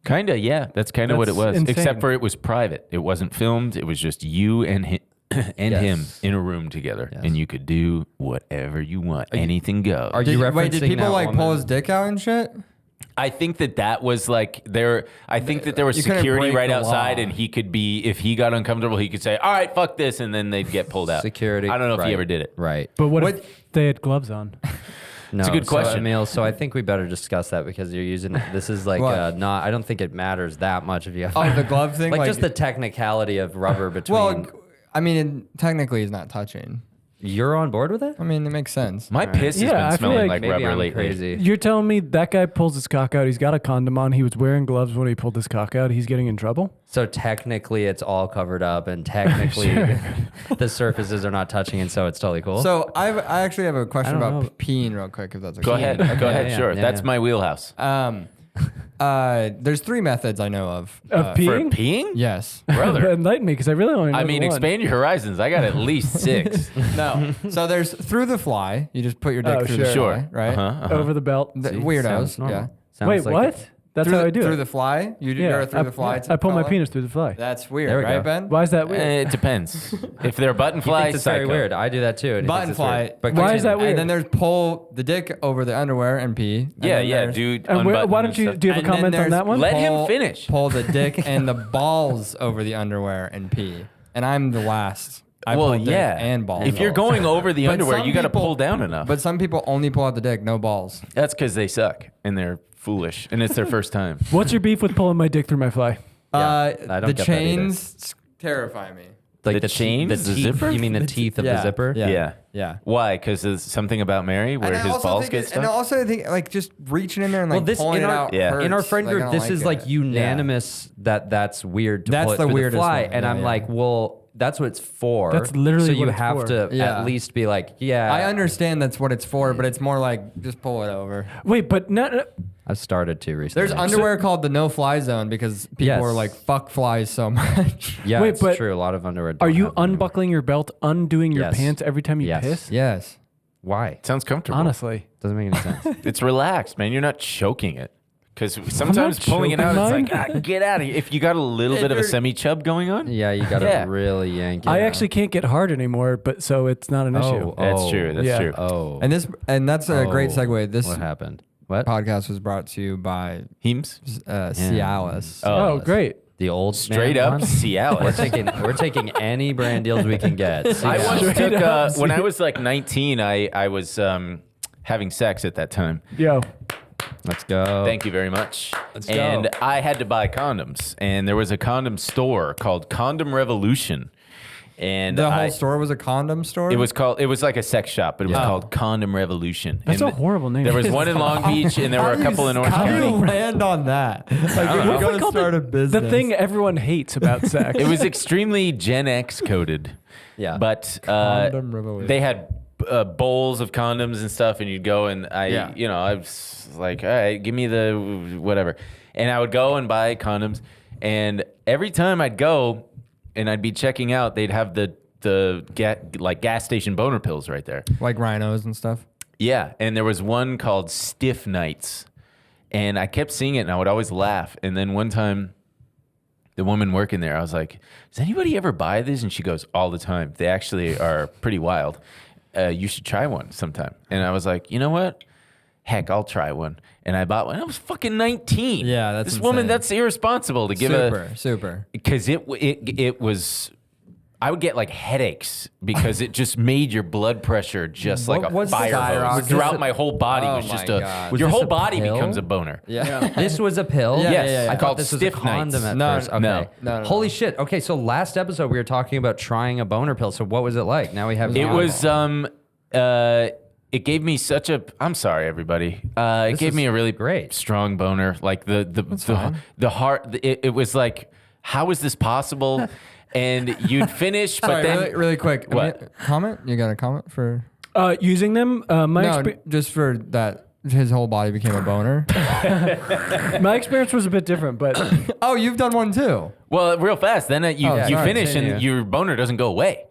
Kinda, yeah. That's kind of what it That's was. insane. Except for it was private. It wasn't filmed. It was just you and him. And Yes. him in a room together, Yes. and you could do whatever you want. Anything goes. Are you Wait, did referencing people that like pull woman? his dick out and shit? I think that was like there. I think that there was You couldn't security break right the outside, law. and he could be, if he got uncomfortable, he could say, "All right, fuck this," and then they'd get pulled out. Security. I don't know if right, he ever did it. Right. But what What- if they had gloves on? No, a good question. Emil, so I think we better discuss that because you're using this is like What? not. I don't think it matters that much if you have. Oh, the glove thing. like just the technicality of rubber between. Well, I mean, technically, he's not touching. You're on board with it? I mean, it makes sense. My piss Yeah, has I been feel smelling like like Maybe rubber I'm lately. crazy. You're telling me that guy pulls his cock out. He's got a condom on. He was wearing gloves when he pulled his cock out. He's getting in trouble? So technically, it's all covered up, and technically, the surfaces are not touching, and so it's totally cool. So I actually have a question I don't about know. peeing real quick, if that's okay. Go ahead. Go ahead. yeah, Sure. yeah, That's yeah. my wheelhouse. There's 3 methods I know of. Of For peeing? peeing? Yes. Brother. Enlighten me, because I really only know I the mean, one. expand your horizons. I got at least 6. No. So there's through the fly. You just put your dick Oh, through the sure. fly, right? Uh-huh. Over the belt. The See, weirdos. sounds normal. Yeah. Sounds Wait, like what? That's through how the, I do through it. the fly. You're Yeah, through the fly. I pull my fella? penis through the fly. That's weird, There we right, go. Ben? Why is that weird? It depends. If they're button He flies, thinks it's very psycho. weird. I do that too. and he Button thinks it's fly. weird. But Why is that continue. weird? And then there's pull the dick over the underwear and pee. And Yeah, then yeah, there's- dude. And why unbutton don't you stuff. do you have a and then comment on there's that one? Let him finish. Pull the dick and the balls over the underwear and pee. And I'm the last. I Well, pull dick yeah. and balls. If you're going over the But underwear, some you got to people- pull down enough. But some people only pull out the dick, no balls. That's because they suck and they're foolish and it's their first time. What's your beef with pulling my dick through my fly? I don't the get that chains terrify me. Like The chains? the The teeth. zipper? You mean the teeth of Yeah. the zipper? Yeah. Yeah. Why? Because there's something about Mary where And I his also balls think get it- and I stuck? also think like just reaching in there and like Well, this pulling in it our out. Yeah. hurts. in our friend Like, I group, don't this is it. like Yeah. unanimous that that's weird to That's pull it the through weirdest the fly, one. and Yeah, I'm yeah. like, well, that's what it's for. That's literally so what you it's have for. to Yeah. at least be like, yeah. I understand that's what it's for, but it's more like just pull it over. Wait, but no, I've started to recently. There's underwear called the no-fly zone because people Yes. are like fuck flies so much. Yeah, Wait, it's but true. A lot of underwear. are don't you have underwear. unbuckling your belt, undoing your Yes. pants every time you Yes. piss? Yes. Why? Sounds comfortable. Honestly. Doesn't make any sense. It's relaxed, man. You're not choking it. Because sometimes pulling it out, choking it's like, get out of here. If you got a little bit of a you're- semi-chub going on, Yeah, you gotta Yeah. really yank it. I out. actually can't get hard anymore, but so it's not an issue. That's true. That's Yeah. true. Oh. And that's a great Oh. segue. This What happened? What? podcast was brought to you by Heems? Cialis. Oh, great. The old Straight man up one? Cialis. We're taking any brand deals we can get. I Yeah. once Straight took, up when I was like 19, I was having sex at that time. Yo. Let's go. Thank you very much. Let's and go. I had to buy condoms. And there was a condom store called Condom Revolution. And The whole store was a condom store? It was like a sex shop, but it was called Condom Revolution. That's And a horrible name. There was one in Long Beach, and there were a couple in Orange How do County. you land on that? Like, you're going to start a business. the thing everyone hates about sex. It was extremely Gen X coded. Yeah. But Condom Revolution. they had bowls of condoms and stuff, and you'd go and I was like, all right, give me the whatever. And I would go and buy condoms, and every time I'd go and I'd be checking out, they'd have the gas station boner pills right there. Like rhinos and stuff? Yeah, and there was one called Stiff Nights, and I kept seeing it, and I would always laugh. And then one time, the woman working there, I was like, does anybody ever buy this? And she goes, all the time. They actually are pretty wild. You should try one sometime. And I was like, you know what? Heck, I'll try one. And I bought one. I was fucking 19. Yeah, that's this woman. insane. That's irresponsible to give Super. because it was. I would get like headaches because it just made your blood pressure just like a what's the fire skyrocket? hose throughout my whole body. Oh was just my a God. Was your this whole a body pill? becomes a boner. Yeah. This was a pill? Yeah, Yes, yeah, yeah. I I called thought this was Stiff a condom Nights. at No, first. Okay. no. Holy shit. Okay, so last episode we were talking about trying a boner pill. So what was it like? Now we have It was it gave me such a. I'm sorry, everybody. It gave is me a really great. strong boner. Like the heart. It was like, how is this possible? And you'd finish, but Sorry, then really quick. What? Comment? You got a comment for? Using them, No, just for that. His whole body became a boner. my experience was a bit different, but Oh, you've done one too. well, real fast. Then you sorry, finish continue. and your boner doesn't go away.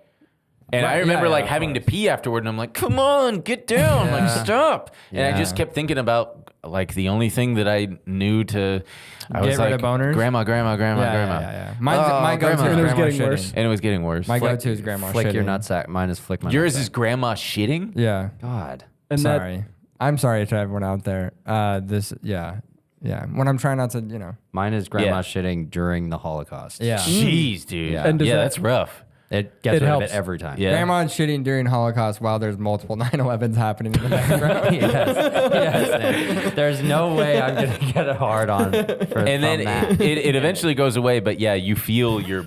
And I Right, remember yeah, like of having to course. pee afterward, and I'm like, "Come on, get down, like Yeah. stop." And I Yeah. just kept thinking about like the only thing that I knew to. I Get was rid like, of boners? grandma. Yeah. My go-to grandma. is And it was grandma getting shitting. worse. And it was getting worse. My go-to is grandma flick shitting. your nutsack. Mine is flick my Yours nutsack. is grandma shitting. Yeah. God. and Sorry. I'm sorry to everyone out there. Yeah. When I'm trying not to, Mine is grandma Yeah. shitting during the Holocaust. Yeah. Jeez, dude. Yeah. And does that- That's rough. It gets It rid helps. of it every time. Yeah. Grandma shitting during Holocaust while there's multiple 9/11s happening in the background. yes. There's no way I'm going to get a hard on for And then from that. it eventually goes away, but yeah, you feel your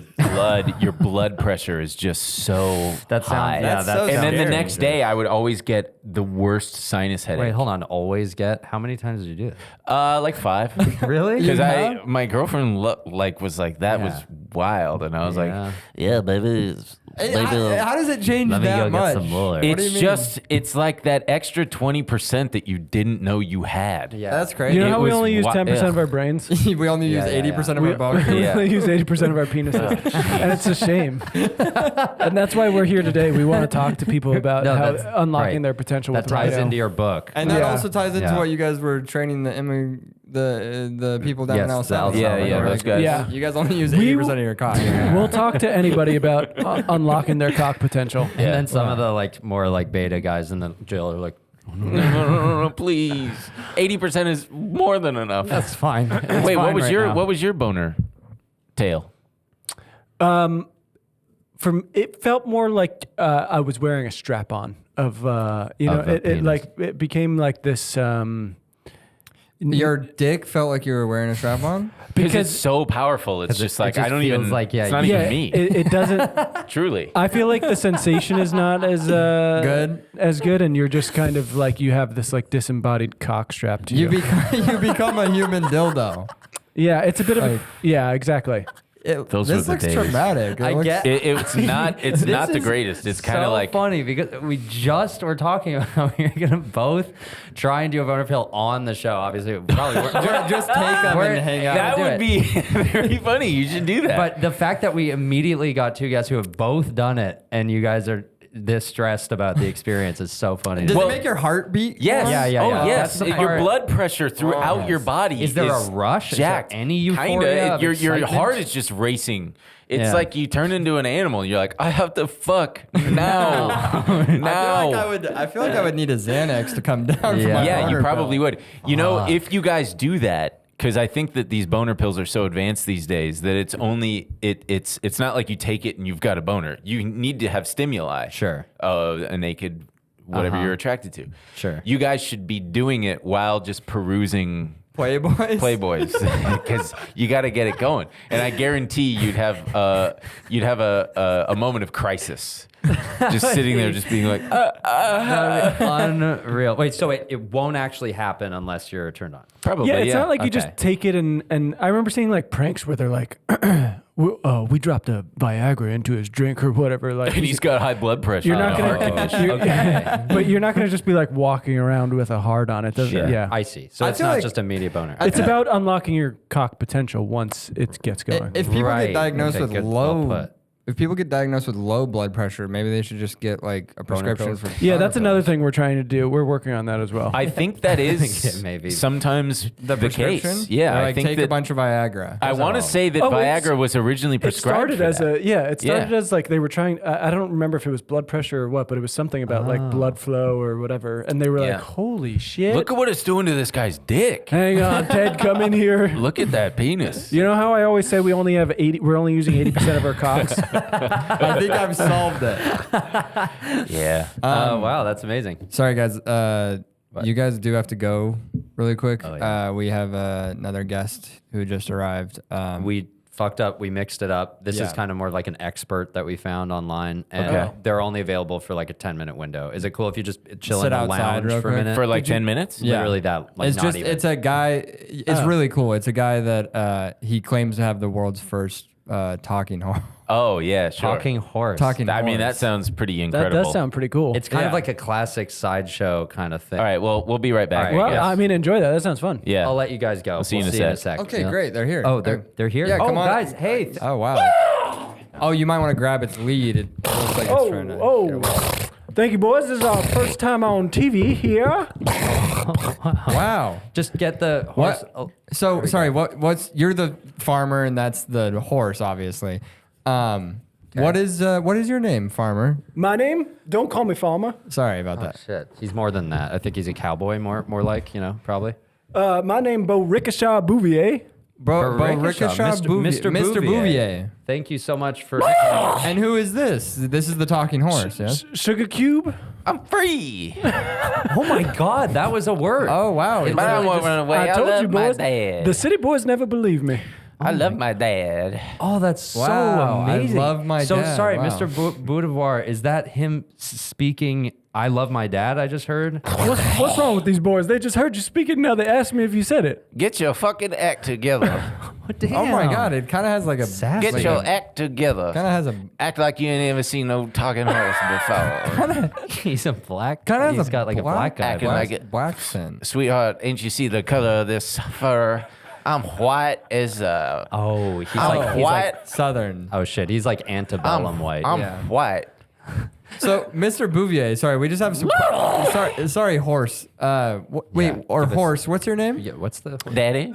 blood pressure is just so That sounds- high. yeah, that and then the scary. next day, I would always get the worst sinus headache. Wait, hold on. Always get? How many times did you do it? Like 5. Really? Because have? my girlfriend was like, that was wild, and I was like, yeah, baby. How does it change Let me that go much? get some more. What do you It's mean? just, it's like that extra 20% that you didn't know you had. Yeah. That's crazy. you know It how we was only use 10% of ugh. our brains? we only use Yeah, 80% of we our boners. we Yeah. only use 80% of our penises, and it's a shame. And that's why we're here today. We want to talk to people about No, how that's- unlocking right. their potential That with ties Rhino. into your book. And that Yeah. also ties into Yeah. what you guys were training the people down in Yes, El the Salvador. Yeah, yeah, Like, those guys. Yeah. You guys only use We 80% of your cock. We'll talk to anybody about unlocking their cock potential. And then some of the more beta guys in the jail are like, No, please. 80% is more than enough. that's fine. It's Wait, fine right now. what was your boner tale? It felt more like I was wearing a strap on of Of a penis. it became like this Your dick felt like you were wearing a strap on? Because it's so powerful. It's just like, just I don't feels even, like, yeah, it's not you- even yeah, me. it doesn't. Truly. I feel like the sensation is not as good, and you're just kind of like you have this like disembodied cock strapped to you. You become a human dildo. Yeah, it's a bit of Like- yeah, exactly. Those this were the looks days. traumatic. I get- It's not This the is greatest. It's kind of so like, funny because we just were talking about how we're gonna both try and do a boner pill on the show. Obviously, we probably Just take them and hang out. that do would it. be very funny. You should do that. But the fact that we immediately got two guys who have both done it, and you guys are this stressed about the experience is so funny. Does Well- it make your heart beat? yes. more? Yeah, Oh, yeah. yes. That's the Your part- blood pressure throughout your body Is there a rush? Is there jacked. any euphoria Kinda. of Your excitement? heart is just racing. It's Yeah. like you turn into an animal. You're like, I have to fuck now. now. I feel like I would need a Xanax to come down from my Yeah, you boner probably pill. would. You know, if you guys do that, because I think that these boner pills are so advanced these days that it's only it's not like you take it and you've got a boner. You need to have stimuli. Sure. A naked whatever Uh-huh. you're attracted to. Sure. You guys should be doing it while just perusing Playboys, because you got to get it going, and I guarantee you'd have a moment of crisis, just sitting there, just being like, Unreal. Wait, so it won't actually happen unless you're turned on. probably. Yeah, it's not like you Okay. just take it and I remember seeing like pranks where they're like, we dropped a Viagra into his drink or whatever. Like and he's got high blood pressure. you're not and a heart gonna, condition. but you're not gonna just be like walking around with a hard on. It doesn't. Sure. Yeah, I see. So I it's feel not like- just a media boner. it's about unlocking your cock potential once it gets going. If people Right. get diagnosed Okay, with good. Well put. if people get diagnosed with low blood pressure, maybe they should just get like a prescription pills? for. Yeah, boner that's another pills. thing we're trying to do. We're working on that as well. I think that is think it may be. sometimes the Prescription? case. Yeah, Or, I like think take that a bunch of Viagra. I want to say that Oh, it's- Viagra was originally It prescribed. started as for that. it started Yeah. as like they were trying. I don't remember if it was blood pressure or what, but it was something about like blood flow or whatever. And they were Yeah. like, "Holy shit! Look at what it's doing to this guy's dick. Hang on, Ted, come in here." Look at that penis. You know how I always say we only have 80? We're only using 80% of our cocks. I think I've solved it. Yeah. Oh, wow. That's amazing. Sorry, guys. You guys do have to go really quick. Oh, yeah. We have another guest who just arrived. We fucked up. We mixed it up. This is Yeah. kind of more like an expert that we found online, and Okay. they're only available for like a 10-minute window. Is it cool if you just chill Sit in a outside lounge real for a quick? minute? For like 10 minutes? Yeah. Literally that. Like it's not just even. it's a guy. It's really cool. It's a guy that he claims to have the world's first talking horse. Oh, yeah, sure. talking horse. Talking. I mean, that horse. sounds pretty That incredible. does sound pretty cool. It's kind of Yeah. like a classic sideshow kind of thing. All right, well, we'll be right back. All right, I well, guess. I mean, enjoy that. That sounds fun. yeah. I'll let you guys go. We'll see you in a sec. Okay, Yeah. great. They're here. Oh, they're here. Yeah, oh, come on. guys. Hey. Oh wow. Oh, you might want to grab its lead. It looks like it's trying to. Thank you, boys. This is our first time on TV here. Wow. Just get the horse. What? Oh, So sorry. What's you're the farmer and that's the horse, obviously. What is your name, farmer? My name? Don't call me Farmer. Sorry about that. shit. He's more than that. I think he's a cowboy, more like, probably. My name Bo Ricochet Bouvier. Bo Ricochet, Ricochet Mr. Mr. Bouvier. Bouvier. Thank you so much for. And who is this? This is the talking horse, yes? Sugar Cube. I'm free. Oh my God, that was a word. Oh wow. But I won't run away. I told love you, my boys. dad. The city boys never believe me. I love my dad. Oh, that's Wow, so I amazing. love my so dad. sorry, Wow. Mr. Boudivoir. Is that him speaking? I love my dad. I just heard. What's wrong with these boys? They just heard you speaking. Now they asked me if you said it. Get your fucking act together. Oh my god, it kind of has like a Sassy. Get your act together. kind of has a Act like you ain't ever seen no talking horse before. He's a black. kind of has He's a got like a black guy. acting voice. like it. black scent. Sweetheart, ain't you see the color of this fur? I'm white as Oh, he's I'm like. He's white. like. Southern. Oh shit, he's like antebellum white. I'm Yeah. white. So, Mr. Bouvier, sorry, we just have some. sorry, horse. Wait, or give us- horse. What's your name? Yeah, what's the Daddy.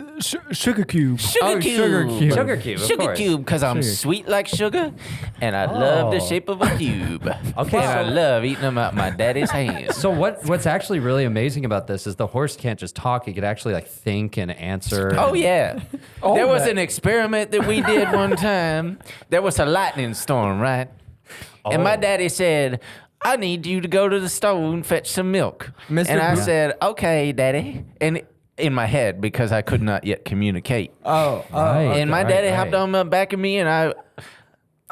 Sugar Cube. Sugar cube. Sugar cube. Sugar cube? Of Sugar course. cube, because I'm Sugar. sweet like sugar, and I love the Oh. shape of a cube. Okay, And I so- love eating them out my daddy's hands. So what's actually really amazing about this is the horse can't just talk; he could actually like think and answer. Oh yeah. There was that. an experiment that we did one time. There was a lightning storm, right? And my daddy said, I need you to go to the store and fetch some milk. Mr. And I Boo- said, okay, daddy. And in my head, because I could not yet communicate. Oh, Right. And my right, daddy right. hopped on the back of me, and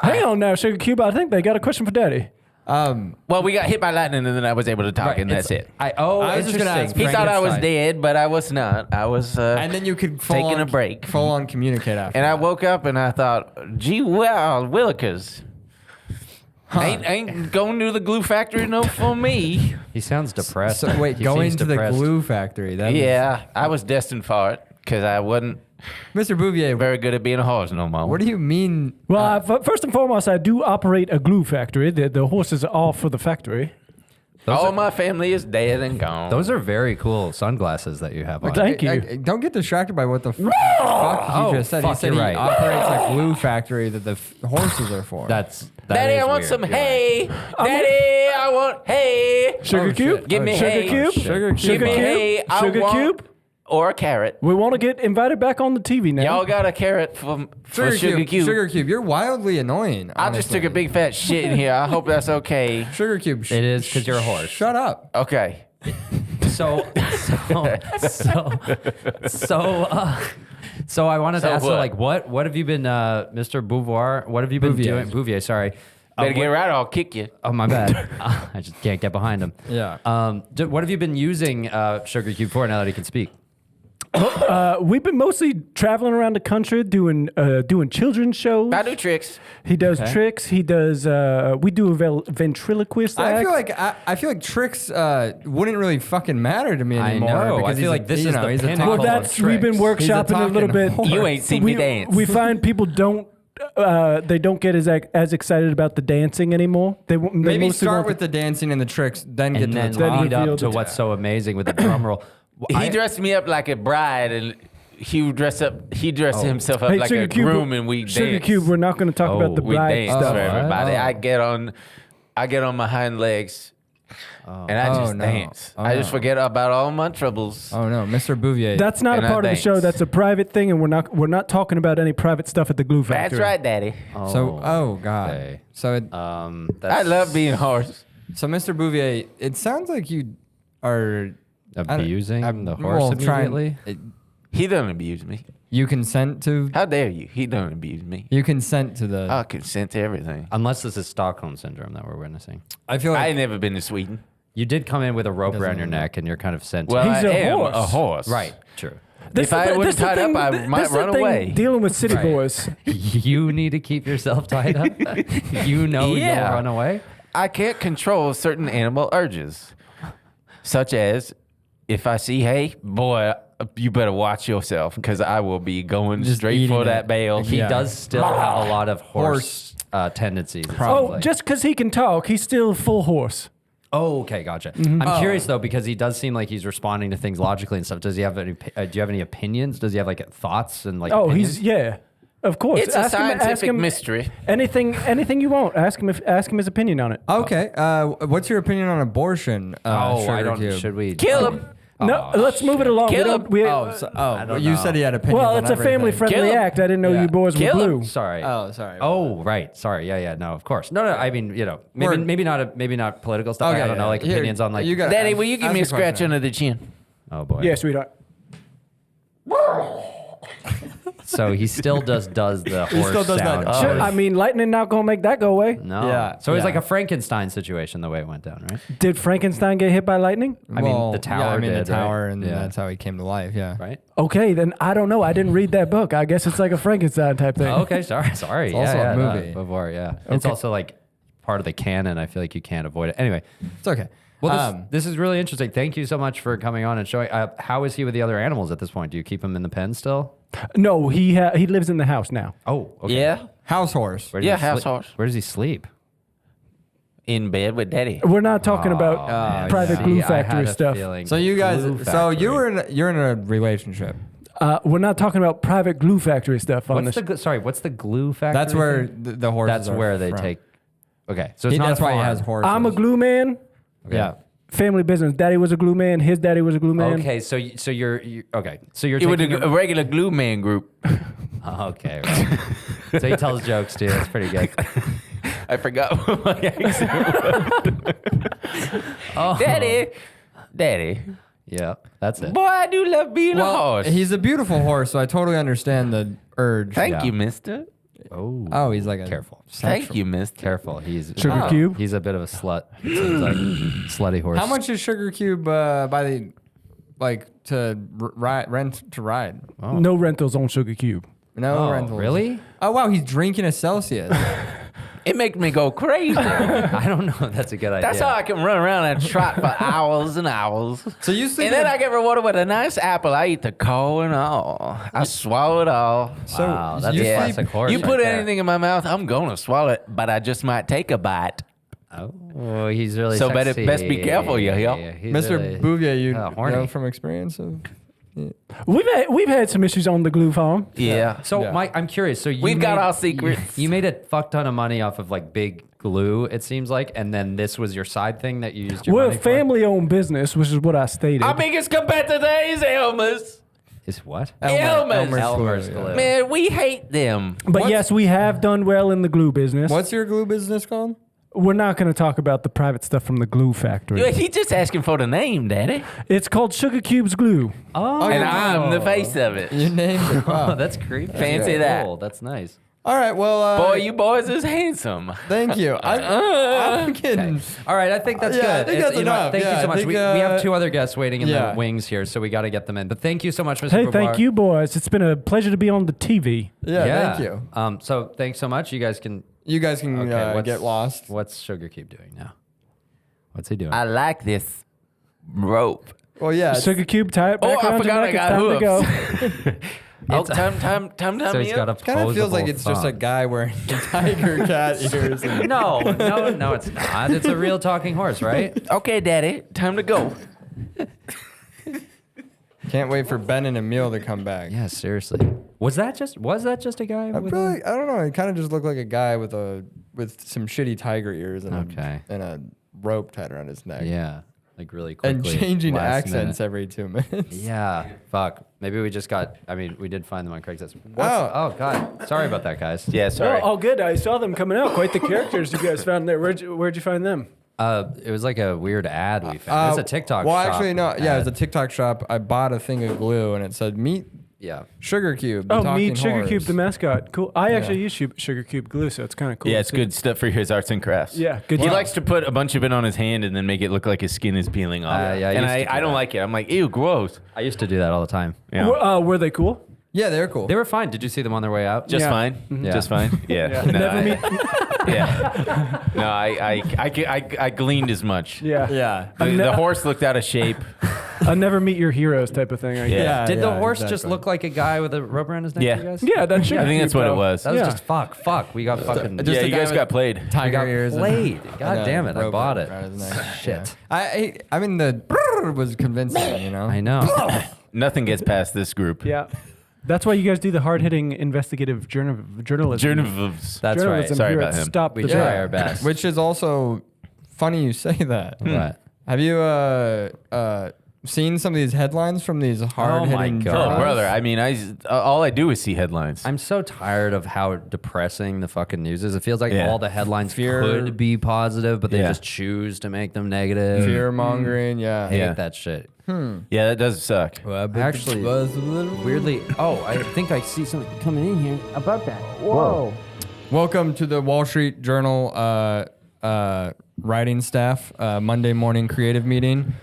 Hang on now, Sugar Cube. I think they got a question for Daddy. well, we got hit by lightning, and then I was able to talk, Right, and that's it's- it. I was just gonna ask. He thought I was Frankenstein. dead, but I was not. I was And then you could full taking on, a break. full on communicate after. And I woke up and I thought, gee, well, Willikers. Ain't going to the glue factory no for me. He sounds depressed. So wait, He going seems to the depressed. glue factory. That Yeah, I was destined for it because I wasn't Mr. Bouvier, very good at being a horse no more. what do you mean? Well, first and foremost, I do operate a glue factory. The horses are all for the factory. All my family is dead and gone. Those are very cool sunglasses that you have on. Thank you. Don't get distracted by what the fuck he just said. He fuck, said he you're right. operates a glue factory that the horses are for. That Daddy, is I want weird. some You're hay. Daddy, I want hay. Sugar Oh, Cube? shit. Give me Sugar hay. Cube? Sugar Give cube. me Cube? hay. I Sugar want, Cube? Or a carrot. We want to get invited back on the TV now. Y'all got a carrot for Sugar Cube. Sugar cube. You're wildly annoying. I just honestly. took a big fat shit in here. I hope that's okay. Sugar cube. It is 'cause you're a horse. Shut up. Okay. So I wanted to ask you, what? like, what have you been, Mr. Beauvoir? What have you been doing? Bouvier, sorry. Better get right or I'll kick you. Oh, my bad. I just can't get behind him. Yeah. What have you been using Sugar Cube for now that he can speak? We've been mostly traveling around the country doing children's shows. I do tricks. He does tricks. He does. We do a ventriloquist act. I feel like tricks wouldn't really fucking matter to me anymore. I know. Because I feel like this is the he's a pinnacle talking Well, of that's we've been tricks. He's a workshopping a little talking bit. horse. You ain't seen me dance. We find people don't. They don't get as excited about the dancing anymore. Maybe start with the dancing and the tricks, then get And to then the Then talking. lead up reveal to the- what's so amazing with the drum roll. He dressed me up like a bride, and he would dress up. He dressed himself up Hey, like Sugar a Cube, groom, and we Sugar dance. Cube. We're not going to talk about the We bride dance stuff. for everybody. What? I get on my hind legs, and I Oh, just no. dance. Oh, I just no. forget about all my troubles. Oh no, Mr. Bouvier. That's not And a I part of the show. dance. That's a private thing, and we're not talking about any private stuff at the glue That's factory. right, Daddy. oh god. okay. So I love being horse. so Mr. Bouvier, it sounds like you are abusing I'm- the horse well, trying- immediately. He don't abuse me. You consent to How dare you? He don't abuse me. you consent to the. I'll consent to everything. Unless this is Stockholm syndrome that we're witnessing. I feel I like ain't never been to Sweden. You did come in with a rope Doesn't around your matter. neck, and you're kind of sent. Well, He's I a am horse. a horse. right, true. If I wasn't tied up, I might run away. Dealing with city Right. boys. You need to keep yourself tied up. You know Yeah. you'll run away. I can't control certain animal urges, such as if I see hay, boy, you better watch yourself because I will be going Just straight eating for it. that bale. He Yeah. does still have a lot of horse tendencies. it Probably. sounds Oh, like. just because he can talk, he's still full horse. Oh, okay, gotcha. I'm curious though because he does seem like he's responding to things logically and stuff. Does he have any? Do you have any opinions? Does he have like thoughts and like? Oh, opinions? of course. It's a Ask scientific him mystery. anything you want. Ask him his opinion on it. okay. What's your opinion on abortion? Oh, Sugar I don't. Cube? Should we Kill him. No, let's move it along. Kill We don't- him. we- I don't you know. said he had opinions. well, on it's a everything. family-friendly Kill him. act. I didn't know Yeah. you boys Kill were him. blue. Sorry. Oh, sorry. Oh, right. Sorry. Yeah. No, of course. No. I mean, We're- maybe not political stuff. Okay, I don't know, yeah. like Here, opinions on like. you got- Daddy, will you give Ask me a a question. scratch under the chin? Oh boy. Yeah, sweetheart. So he still does the horse still does that. sound. Sure. I mean, lightning not gonna make that go away. No. Yeah, So it's yeah. like a Frankenstein situation the way it went down, right? Did Frankenstein get hit by lightning? I mean, the tower Yeah, I mean did, the right? tower, and Yeah. that's how he came to life. Yeah. Right. Okay, then I don't know. I didn't read that book. I guess it's like a Frankenstein type thing. Oh, okay. Sorry. It's also a movie. Before, yeah. It's Okay. also like part of the canon. I feel like you can't avoid it. Anyway. It's okay. Well, this is really interesting. Thank you so much for coming on and showing. How is he with the other animals at this point? Do you keep him in the pen still? No, he lives in the house now. Oh, okay. Yeah. house horse. Where does Yeah, he house sleep? horse. Where does he sleep? In bed with Daddy. We're not talking about private See, glue I had factory a stuff. feeling So you guys, glue so factory. you're in a relationship. We're not talking about private glue factory stuff on What's this. what's the glue factory? That's where thing? the horses. That's are where they from. take. Okay, so it's not That's a why he farm. has horses. I'm a glue man. Yeah. Family business. Daddy was a glue man. His daddy was a glue man. Okay, so you're okay. So you're It was taking a regular glue man group. okay. Right. So he tells jokes too. That's pretty good. I forgot what my accent was. Oh. Daddy. Yeah, that's it. Boy, I do love being a Well, horse. he's a beautiful horse, so I totally understand the urge. Thank Yeah. you, mister. Oh, Oh, he's like a careful. Thank you, mister. Careful. He's Sugar Cube? He's a bit of a slut. Seems like slutty horse. How much is Sugar Cube by the like to rent to ride? No rentals on Sugar Cube. No Oh, rentals. really? Oh wow, he's drinking a Celsius. It makes me go crazy. I don't know. If that's a good idea. That's how I can run around and trot for hours and hours. So you sleep. And then I get rewarded with a nice apple. I eat the core and all. I swallow it all. so Wow, that's you a sleep- classic horse. You right put there. anything in my mouth, I'm gonna swallow it, but I just might take a bite. Oh, he's really So better- sexy. best be careful, you hear? He's Mr. really- Bouvier, you horny. know from experience of. We've had some issues on the glue farm. Yeah. So, Yeah. Mike, I'm curious. So you We've got made- our secrets. You made a fuck ton of money off of like big glue. It seems like, and then this was your side thing that you used your We're a money for? family-owned business, which is what I stated. Our biggest competitor is Elmer's. Is what? Elmer's. Elmer's glue, glue. Man, we hate them. but What's- yes, we have done well in the glue business. What's your glue business called? We're not going to talk about the private stuff from the glue factory. Yeah, he just asking for the name, Daddy. It's called Sugar Cubes Glue. Oh, And I'm the face of it. You named it. oh, Wow. that's creepy. Fancy that. Cool. That's nice. All right. Well, Boy, you boys is handsome. thank you. I'm kidding. All right, I think that's Yeah, good. I think that's you know what, enough. Thank Yeah, you I so much. think, We have 2 other guests waiting in yeah. the wings here, so we got to get them in. But thank you so much, Mr. Hey, Babar. thank you, boys. It's been a pleasure to be on the TV. Yeah. Thank you. So thanks so much. You guys can Okay, get lost. What's Sugar Cube doing now? What's he doing? I like this rope. Well, yeah. Sugar Cube, tie it Oh, back I around forgot your I neck. got It's time to go. Oh, time so me he's up. got a Kind of feels like it's just a thong. guy wearing tiger cat ears. And No, it's not. It's a real talking horse, right? Okay, Daddy, time to go. can't wait for Ben and Emil to come back. Yeah, seriously. Was that just a guy? I don't know. It kind of just looked like a guy with some shitty tiger ears and Okay. and a rope tied around his neck. Yeah, like really quickly. And changing last accents minute. every 2 minutes. Yeah, fuck. Maybe we just got. I mean, we did find them on Craigslist. Oh. Oh God. Sorry about that, guys. Yeah, sorry. Oh, good. I saw them coming out. Quite the characters you guys found there. Where'd you find them? It was like a weird ad we found. It's a TikTok. Well, shop actually, no. Yeah, it was a ad. TikTok shop. I bought a thing of glue and it said meet Yeah. Sugar Cube. the Oh, talking meet Sugar horse. Cube, the mascot. Cool. I actually use Sugar Cube glue, so it's kind of cool. Yeah, to it's see. good stuff for his arts and crafts. Yeah, good He job. likes to put a bunch of it on his hand and then make it look like his skin is peeling off. Yeah, I and used to do I don't that. like it. I'm like, ew, gross. I used to do that all the time. Yeah. Were they cool? Yeah, they're cool. They were fine. Did you see them on their way out? Just Yeah. fine. Yeah. Just fine. Yeah. No, Never meet. yeah. No, I gleaned as much. Yeah. yeah. The horse looked out of shape. A never meet your heroes type of thing. I guess. Yeah. Did the horse just exactly. look like a guy with a rope around his neck? Yeah. You guys? Yeah, that's Sugar I think Cube, that's what it though. was. That was Yeah. just fuck. We got fucking. Just Yeah, a you guy guys with got played. tiger got ears. played. And God a damn it, I rope bought it. around his neck. Shit. Yeah. I mean, the brrr was convincing, you know? I know. Nothing gets past this group. Yeah. That's why you guys do the hard-hitting investigative journalism. Journalisms. That's right. Journalism Sorry here about at him. Stop We the try Drag. our best. Which is also funny you say that. What? Have you seen some of these headlines from these hard-hitting God. Oh, journals? brother. I mean, all I do is see headlines. I'm so tired of how depressing the fucking news is. It feels like Yeah. all the headlines Fear- could be positive, but they Yeah. just choose to make them negative. Fear-mongering, yeah. I hate Yeah. that shit. Yeah, that does suck. Actually, weirdly, I think I see something coming in here about that. Whoa. Welcome to the Wall Street Journal writing staff Monday morning creative meeting.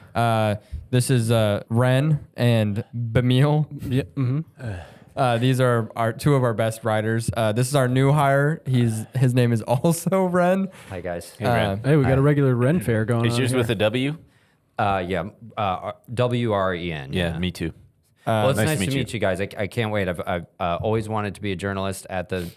This is Ren and Bemil. Yeah. Mm-hmm. These are our two of our best writers. This is our new hire. His name is also Ren. Hi guys. Ren. Hey, we got a regular Ren fair going Is on. yours here. with a W? WREN. Yeah, me too. Well, it's nice nice to to meet meet you guys. I can't wait. I've always wanted to be a journalist at the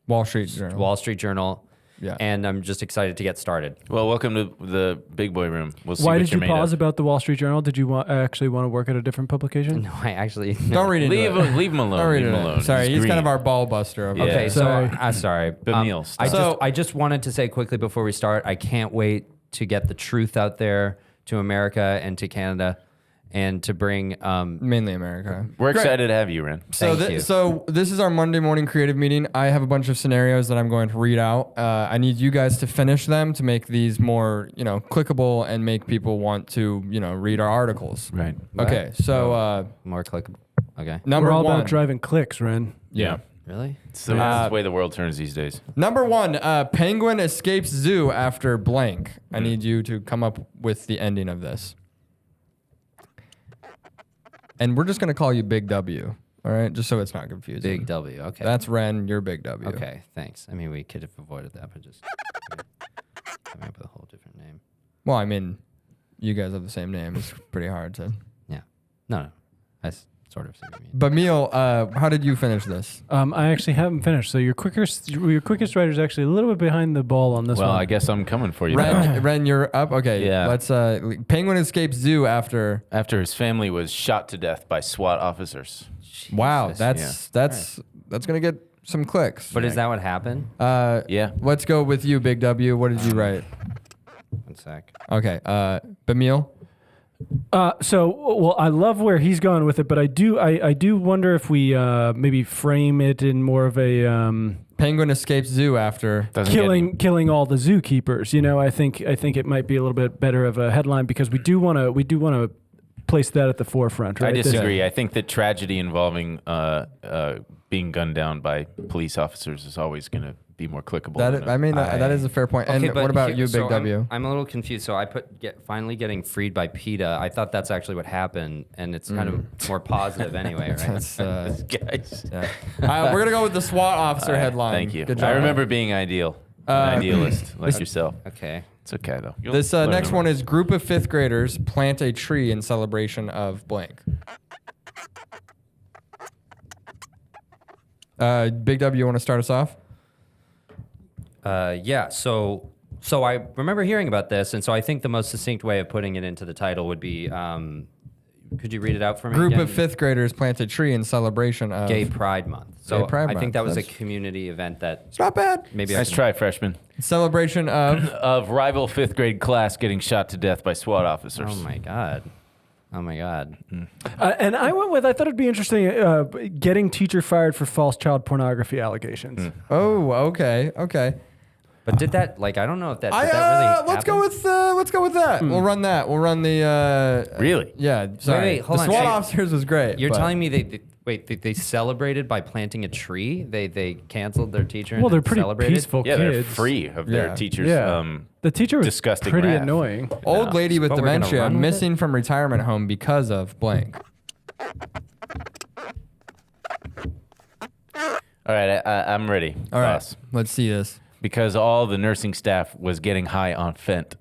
Wall Street Journal. Wall Street Journal. Yeah. And I'm just excited to get started. Well, welcome to the big boy room. We'll see Why what did you you're made pause of. about the Wall Street Journal? Did you actually want to work at a different publication? No, I actually Don't read into it. Leave him alone. Don't read Leave him into it. alone. Sorry, he's green. kind of our ball buster. Over Yeah. there. Okay, Sorry. so sorry. Bemil, stop. I just wanted to say quickly before we start, I can't wait to get the truth out there to America and to Canada, and to bring. Mainly America. We're Great. excited to have you, Ren. So, Thank you. so this is our Monday morning creative meeting. I have a bunch of scenarios that I'm going to read out. I need you guys to finish them to make these more, clickable and make people want to, read our articles. Right. Okay. So more clickable. Okay. number We're all one. about driving clicks, Ren. Yeah. Really? So that's the way the world turns these days. Number one. Penguin escapes zoo after blank. I need you to come up with the ending of this. And we're just gonna call you Big W. All right, just so it's not confusing. Big W. Okay. That's Ren. You're Big W. okay. Thanks. I mean, we could have avoided that, but just coming up with a whole different name. Well, I mean, you guys have the same name. It's pretty hard to. Yeah. No. I sort of see what you mean. But Neil, how did you finish this? I actually haven't finished. So your quickest writer is actually a little bit behind the ball on this Well, one. I guess I'm coming for you. now. Ren, you're up. Okay. Yeah. Let's. Penguin escapes zoo after. After his family was shot to death by SWAT officers. Wow, Jesus. that's gonna get some clicks. But is that what happened? Yeah. Let's go with you, Big W. What did you write? One sec. Okay. Bemil. Well, I love where he's gone with it, but I do wonder if we maybe frame it in more of a Penguin escapes zoo after. killing all the zookeepers. I think it might be a little bit better of a headline because we do want to place that at the forefront. Right? I disagree. I think that tragedy involving being gunned down by police officers is always going to be more clickable. That is a fair point. Okay, And but what about here- you, so Big W? I'm a little confused. So I finally getting freed by PETA. I thought that's actually what happened, and it's kind of more positive anyway, right? That's, Guys. yeah. We're gonna go with the SWAT officer headline. Thank you. Good job. I remember being an idealist like yourself. Okay. It's okay, though. This next one is group of 5th graders plant a tree in celebration of blank. Big W, you want to start us off? Yeah. So I remember hearing about this, and so I think the most succinct way of putting it into the title would be, could you read it out for me? Group again? of 5th graders plant a tree in celebration of Gay Pride Month. So Gay Pride I Month. think that was a That's- community event that It's not bad. maybe Nice try, freshman. Celebration of Of rival 5th grade class getting shot to death by SWAT officers. Oh my god. And I thought it'd be interesting getting teacher fired for false child pornography allegations. Oh, okay. But did that I don't know if that did that really let's go with that. We'll run that. We'll run the Really? Yeah, sorry. wait, hold the on. SWAT So officers was great. You're but- telling me they celebrated by planting a tree? They canceled their teacher and Well, they're then pretty celebrated? peaceful Yeah, they're kids. free of Yeah. their teachers. Yeah. The teacher was disgusting pretty wrath. annoying. Old lady with But we're gonna dementia run with missing from retirement home because of blank. All right, I'm ready. All right, boss. let's see this. Because all the nursing staff was getting high on fent.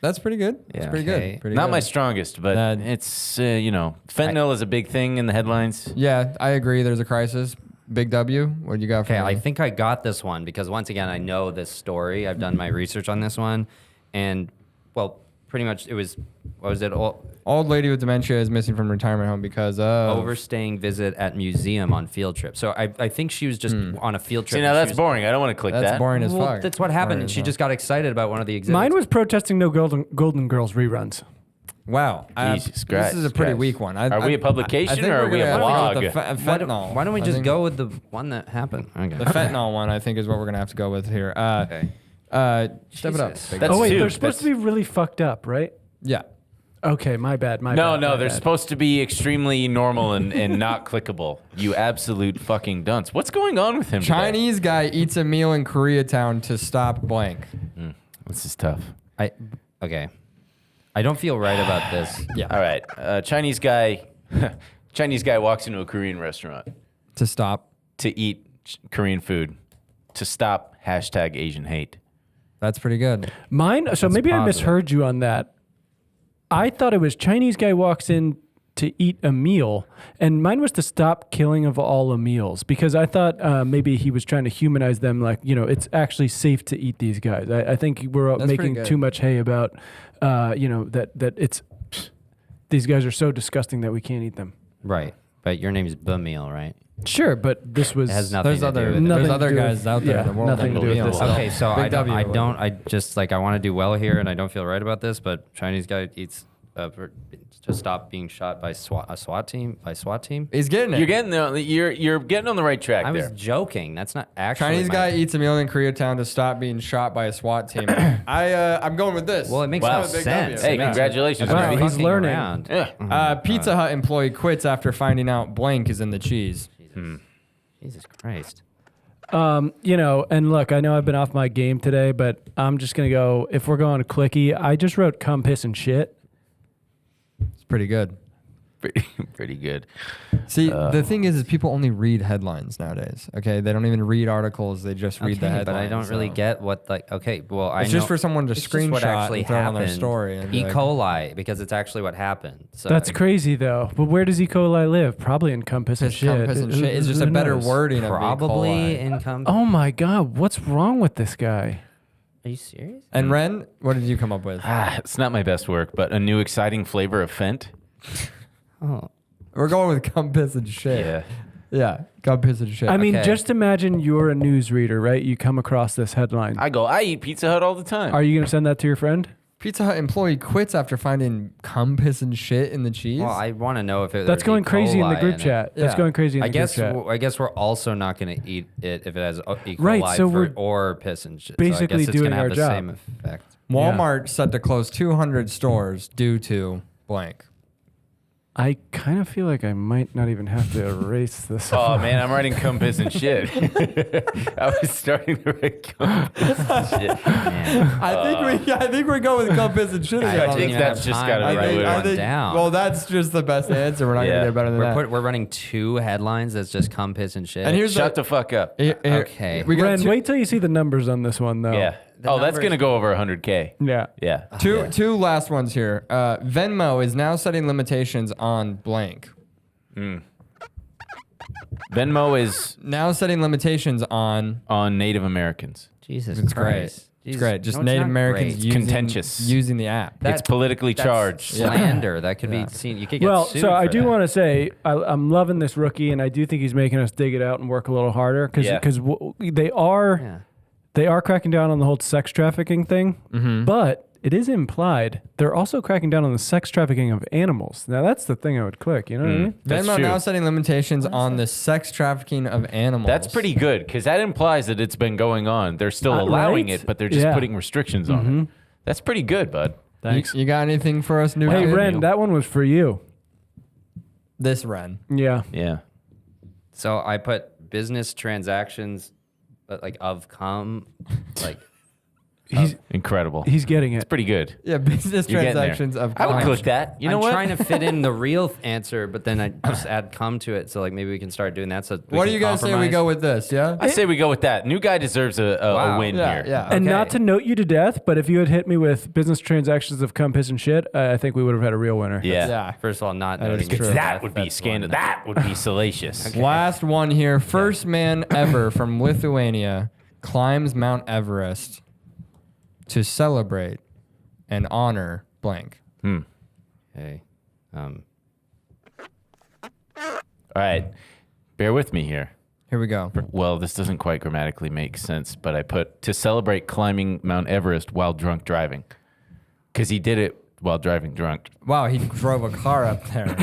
That's pretty good. That's Yeah, pretty okay. good. Pretty Not good. my strongest, but That- it's, fentanyl is a big thing in the headlines. Yeah, I agree. There's a crisis. Big W, what do you got for Okay, me? I think I got this one because once again, I know this story. I've done my research on this one. And, well, pretty much it was, what was it? Old lady with dementia is missing from retirement home because of Overstaying visit at museum on field trip. So I think she was just on a field trip. See, now and she that's was- boring. I don't want to click That's that. boring as Well, fuck. that's what happened. Boring And as she fuck. just got excited about one of the exhibits. Mine was protesting no Golden Girls reruns. Wow. Jesus Christ. This is a pretty guys. weak one. Are we a publication think or we're are we a gonna have blog? to go with the fentanyl. Why don't we I just think go with the one that happened? Okay. the fentanyl one? I think is what we're gonna have to go with here. Okay. Step it up. Jesus. Big That's Oh wait, two. they're supposed to be really fucked up, right? Yeah. Okay, my bad. No, my they're bad. supposed to be extremely normal and not clickable. You absolute fucking dunce. What's going on with him today? Chinese guy eats a meal in Koreatown to stop blank. This is tough. Okay. I don't feel right about this. Yeah. All right. Chinese guy walks into a Korean restaurant To stop. to eat Korean food to stop #Asian hate. That's pretty good. Mine. So maybe I positive. misheard you on that. I thought it was Chinese guy walks in to eat a meal, and mine was to stop killing of all Emils because I thought maybe he was trying to humanize them, like it's actually safe to eat these guys. I think we're That's pretty making good. too much hay about that it's these guys are so disgusting that we can't eat them. Right. But your name is Bamil, right? Sure, but this was It has nothing There's to do other with it. Nothing there's to other do with- guys out there yeah, in the world. nothing that to do with will this. meal. Okay, so Big W, I just I want to do well here, and I don't feel right about this, but Chinese guy eats to stop being shot by a SWAT team. He's getting it. You're getting on the right track I was there. joking. That's not actually Chinese my- guy eats a meal in Koreatown to stop being shot by a SWAT team. I'm going with this. Well, it makes Wow. no Big sense. W. Hey, It makes- congratulations, Wow, Randy. he's fucking learning. around. Yeah. Pizza Hut employee quits after finding out blank is in the cheese. Jesus Christ. And look, I know I've been off my game today, but I'm just gonna go. If we're going clicky, I just wrote "cum, piss, and shit." It's pretty good. Pretty good. See, the thing is people only read headlines nowadays. Okay, they don't even read articles; they just read the Okay, headlines. but I don't really so. get what I It's just for someone to it's just what screenshot actually and throw it on their happened. story and be E. like- coli, because it's actually what happened. So That's crazy, though. But where does E. coli live? Probably in cum, piss, and Piss, cum, shit. piss, and shit. It's just Who a better knows? wording of E. Probably coli. income. Oh my God, what's wrong with this guy? Are you serious? And Ren, what did you come up with? It's not my best work, but a new exciting flavor of fent. Oh. We're going with cum, piss, and shit. Yeah, cum, piss, and shit. I mean, Okay. just imagine you're a newsreader, right? You come across this headline. I eat Pizza Hut all the time. Are you going to send that to your friend? Pizza Hut employee quits after finding cum, piss, and shit in the cheese. Well, I want to know if That's there's going E. crazy in the coli group it. chat. That's Yeah. going crazy in I the guess group chat. I guess we're also not going to eat it if it has E. coli Right, so we're or piss and shit. basically so I guess it's doing gonna have our the job. same effect. Walmart set to close 200 stores due to blank. I kind of feel like I might not even have to erase this. Oh man, I'm writing compass and shit. I was starting to write compass and shit. Man. I think we go with cum, piss, and shit. I again on think didn't this. even that's have just time gotta to be write right. one I think- down. Well, that's just the best answer. We're not Yeah. gonna get better than that. We're running 2 headlines that's just cum, piss, and shit. And here's Shut the fuck up. Okay. We got Ren, two, wait till you see the numbers on this one, though. Yeah. The Oh, that's numbers- gonna go over 100K. Yeah. Yeah. two last ones here. Venmo is now setting limitations on blank. Venmo is Now setting limitations on. on Native Americans. Jesus It's great. Christ. It's Jesus. great. Just No, it's Native not Americans great. using, contentious. using the app. It's politically That's charged. slander. That could Yeah. be seen. You could get Well, sued so I for do that. want to say I'm loving this rookie, and I do think he's making us dig it out and work a little harder because Yeah. they are Yeah. they are cracking down on the whole sex trafficking thing, but it is implied they're also cracking down on the sex trafficking of animals. Now that's the thing I would click. You know what I mean? That's Venmo true. now setting limitations on the sex trafficking of animals. That's pretty good because that implies that it's been going on. They're still allowing right? it, but they're just Yeah. putting restrictions on it. That's pretty good, bud. Thanks. You got anything for us, new Hey kid? Ren, that one was for you. This Ren. Yeah. Yeah. So I put business transactions, like of cum, like Incredible. He's getting it. Pretty good. Yeah, business You're getting there. transactions of. I would cum. click that. You know I'm what? trying to fit in the real answer, but then I just add cum to it. So like maybe we can start doing that. So we What do can you guys say we compromise. go with this? Yeah. I say we go with that. New guy deserves a Wow. win Yeah. here. Yeah. And Okay. not to note you to death, but if you had hit me with business transactions of cum, piss, and shit, I think we would have had a real winner. Yeah. Yeah. First of all, not That is noting true. it. That would be That's scandal. one. That would be salacious. Last one here. First man ever from Lithuania climbs Mount Everest to celebrate and honor blank. Okay. All right. Bear with me here. Here we go. Well, this doesn't quite grammatically make sense, but I put to celebrate climbing Mount Everest while drunk driving. Because he did it while driving drunk. Wow, he drove a car up there.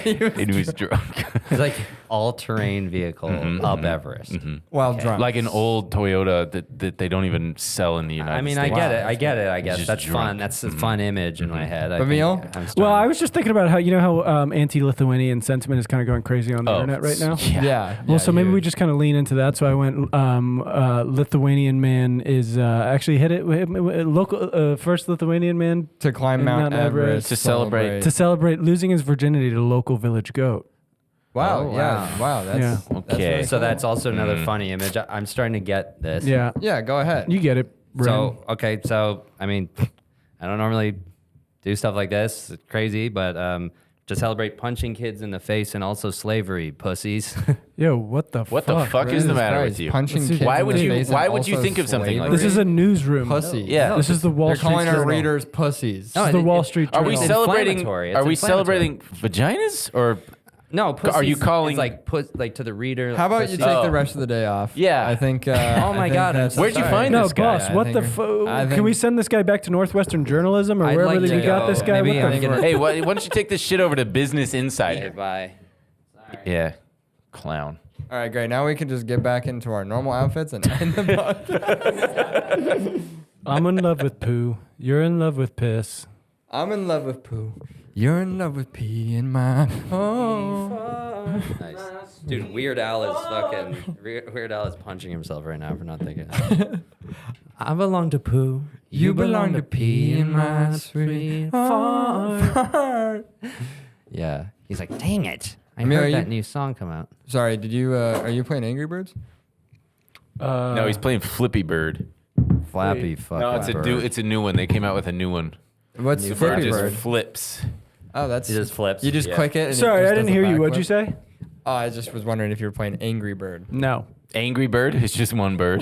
He was drunk. It's like all-terrain vehicle up Everest. While drunk. Like an old Toyota that they don't even sell in the United I mean, States. I get it. I get it. I guess just that's drunk. fun. That's a fun image in my head. I think Emil? I'm Well, I starting- was just thinking about how how anti-Lithuanian sentiment is kind of going crazy on the internet right now. yeah. Well, so maybe huge. we just kind of lean into that. So I went, Lithuanian man is actually hit it local first Lithuanian man to climb in Mount Mount Everest Everest to celebrate. to celebrate losing his virginity to local village goat. Wow. Oh, yeah. Wow. That's Yeah. that's Okay. really so cool. that's also another funny image. I'm starting to get this. Yeah, Yeah. Go ahead. you get it. Ren. So okay, so I mean, I don't normally do stuff like this. It's crazy, but to celebrate punching kids in the face and also slavery, pussies. Yo, what the What fuck? the fuck is the Jesus matter Christ, with you? Punching Let's kids see. Why in would the you- face and why would you also think of something like slavery? This is a newsroom. pussy. Yeah. This is the Wall They're Street calling our Journal. readers pussies. This is the Wall Street Are Journal. we It's celebrating? inflammatory. It's Are we inflammatory. celebrating vaginas or? No, pussies, Are you calling- it's like put like to the reader? How about you pussies. take Oh. the rest of the day off? Yeah. I think. Oh my I think God, I'm that's- so Where'd you sorry. find No, this guy? boss, I what think the I fuck? think- Can we send this guy back to Northwestern Journalism or I'd wherever like that you to got go. this guy? Maybe What I'm the gonna- fuck? Hey, why don't you take this shit over to Business Okay, Insider? bye. Yeah, clown. All right, great. Now we can just get back into our normal outfits and end the podcast. I'm in love with poo. You're in love with piss. I'm in love with poo. You're in love with pee in my Nice. Dude, Weird Al is fucking. Weird Al is punching himself right now for not thinking. I belong to poo. You belong to pee in my sweet fart. Yeah. He's like, dang it. I Emil, are heard you- that new song come out. Sorry, did you? Are you playing Angry Birds? No, he's playing Flippy Bird. Flappy fuck. No, it's a new one. They came out with a new one. What's The Flippy bird just Bird? flips. Oh, that's. He just flips. You just Yeah. click it. And Sorry, it I just didn't does a hear you. What'd you backflip? say? Oh, I just was wondering if you were playing Angry Bird. No. Angry Bird. It's just one bird.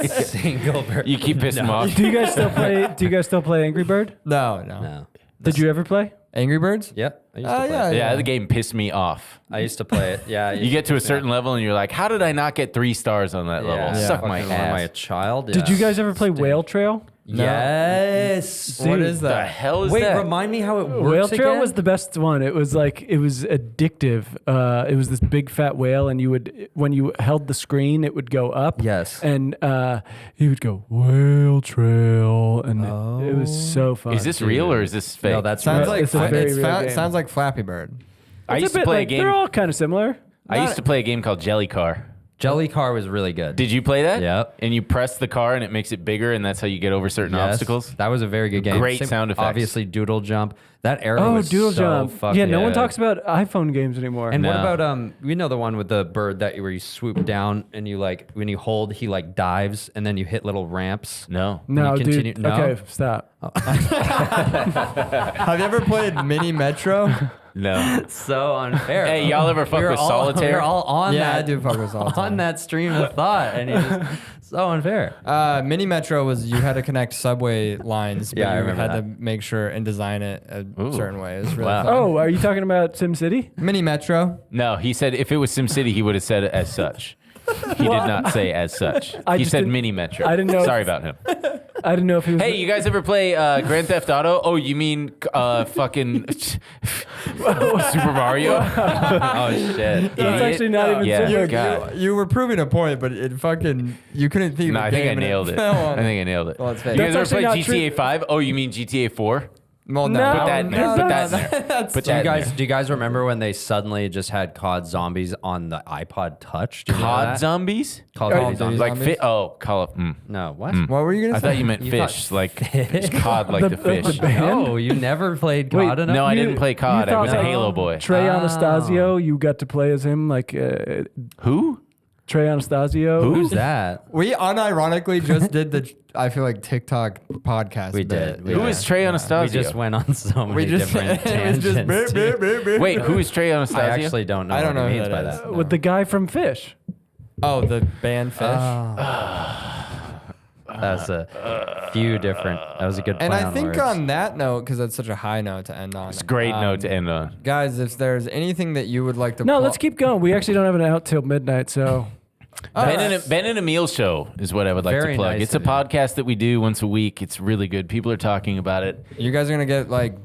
single bird. You keep pissing him off. Do you guys still play? Do you guys still play Angry Bird? No. No. Did you ever play? Angry Birds? Yep. I used Oh, to play yeah. it. Yeah, the game pissed me off. I used to play it. Yeah. I You used get to a certain level and you're like, how did I not get 3 stars on that level? Yeah. Suck Fucking my Am I a ass. child? Did you Yeah. guys ever play Whale Trail? Yes. What is The that? hell is Wait, that? remind me how it works Whale trail again? was the best one. It was addictive. It was this big fat whale, and when you held the screen, it would go up. Yes. And he would go whale trail, and it was so fun. Is this real or is this fake? No, that's Sounds real. like It's a very real game. sounds like Flappy Bird. I It's used a to bit play a like- game. They're all kind of similar. I used to play a game called Jelly Car. Jelly Car was really good. Did you play that? Yep. And you press the car and it makes it bigger, and that's how you get over certain Yes, obstacles. That was a very good game. Great sound effects. Obviously, Doodle Jump. That era Oh, was Doodle so Jump. fucking Yeah, no one good. talks about iPhone games anymore. And what No. about you know the one with the bird where you swoop down and you like when you hold he like dives and then you hit little ramps. No. no, you continue- dude. no? Okay, stop. Have you ever played Mini Metro? No. So unfair. Hey, y'all ever fuck We were with all- solitaire? We were all on Yeah, that. I do fuck with Solitaire. On that stream of thought, and it's just so unfair. Mini Metro was you had to connect subway lines, but Yeah, I you remember had to that. make sure and design it a Ooh. certain way. It was really Wow. fun. Oh, are you talking about SimCity? Mini Metro. No, he said if it was SimCity, he would have said it as such. He did not say as such. I He just said didn't- Mini Metro. I didn't know- Sorry about him. I didn't know if he was. Hey, you guys ever play Grand Theft Auto? Oh, you mean fucking Super Mario? Oh shit. That's Idiot. actually not even Yeah. similar. God. You were proving a point, but it fucking you couldn't think No, of a I think I game and nailed it. fell I on think I nailed it. Well, it's fake. You guys That's ever actually played not GTA 5? Oh, you mean GTA 4? Well, No, Put that in there. no, Put that in that's- there. that's Put Do you that in guys there. do you guys remember when they suddenly just had COD Zombies on the iPod Touch? Do you know COD that? zombies? Call Call of of Duty Duty Zombies. Like Zombies? Call of. No, what? What were you gonna I say? thought you meant You fish, thought like COD, like the fish. the band? No, you never played Wait, COD enough. No, I You- didn't play you COD. I thought was a that- Halo boy. Trey Oh. Anastasio, you got to play as him, like Who? Trey Anastasio. Who's that? We unironically just did the I feel like TikTok podcast. We bit. did. We Who did. is Trey We Anastasio? just went on so many We just different it was tangents. just beep, beep, beep, beep. Wait, who is Trey I Anastasio? actually don't know I don't what know he who means that by is. that. With the guy from Fish. Oh, the band Fish. That's a few different. That was a good. And play I on think words. on that note, because that's such a high note to end on. It's a great note to end on. Guys, if there's anything that you would like to No, let's keep going. We actually don't have it out till midnight, so Ben and Emil show is what I would like Very to plug. nice It's a of you. podcast that we do once a week. It's really good. People are talking about it. You guys are gonna get like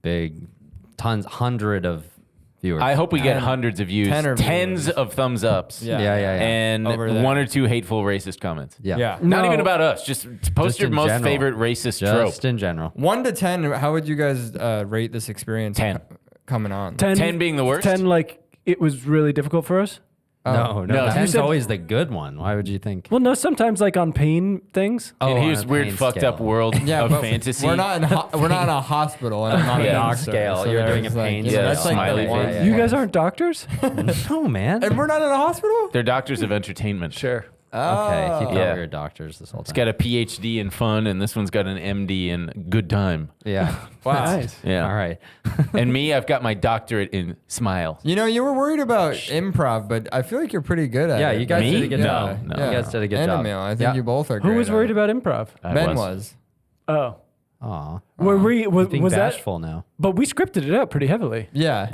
big, tons, 100 of viewers. I hope we get 10 hundreds of views, 10 or tens viewers. of thumbs ups, Yeah. Yeah. and Over there. one or two hateful racist comments. Yeah. yeah. Not No. even about us. Just post Just your in most general. favorite racist trope. Just in general. 1 to 10. How would you guys rate this experience? 10. Coming on. 10 being the worst? 10, like it was really difficult for us. No, No, you 10's said- always the good one. Why would you think? Well, no, sometimes like on pain things. In on his a weird pain fucked scale. up world Yeah, of but fantasy. We're not in we're not in a hospital and I'm not Yeah. a doctor. Scale. You're doing there's a pain yeah, scale. that's like Smiley the one. face. You guys aren't doctors? No, man. And we're not in a hospital? They're doctors of entertainment. Sure. Okay, he thought Yeah. we were doctors this whole time. It's got a PhD in fun, and this one's got an MD in good time. Yeah. Wow. Nice. Yeah. All right. And me, I've got my doctorate in smile. You know, you were worried about improv, but I feel like you're pretty good at Yeah, it. you guys Me? did a good No, job. no. You guys did a good and job. Emil, I think Yeah. you both are Who great was at worried it. about improv? I Ben was. Oh. Aw. Were we, was, Being was that? bashful now. But we scripted it out pretty heavily. Yeah.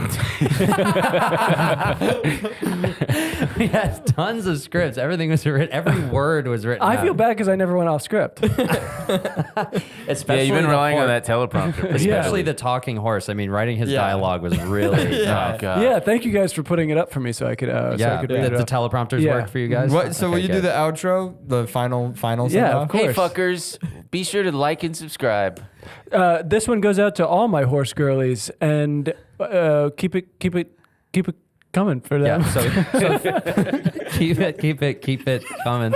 We had tons of scripts. Everything was written. Every word was written. I feel out. bad because I never went off script. Especially Yeah, you've been the relying on horse- that teleprompter. Especially the talking horse. I mean, writing his Yeah. dialogue was really Yeah. Oh, God. Yeah, thank you guys for putting it up for me so I could. So I yeah. could The, read it the up. teleprompters Yeah. work for you guys. What? So will Okay, you do good. the outro, the final Yeah, send-off? of course. Hey, fuckers, be sure to like and subscribe. This one goes out to all my horse girlies, and keep it coming for them. Yeah. So keep it coming.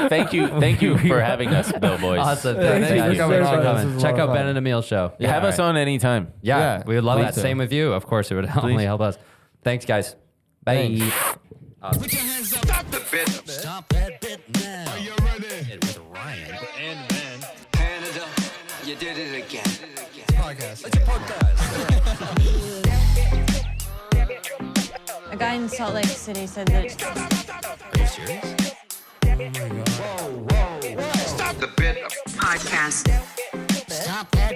Thank you for having us, Bellboys. Awesome. Thank Thank you you for so much coming for on. This coming. was a Check lot of out Ben fun. and Emil show. Have us on anytime. Yeah, we would love please that. do. Same with you. Of course, it would only help us. Thanks, guys. Bye. Thanks. Put your hands up. Stop the bit. Stop that bit now. Are you ready? It was Ryan. And Ben. Canada, you did it again. Podcast. It's a podcast. A guy in Salt Lake City said that. Are you serious? Oh my God. Whoa. Podcast. Stop that.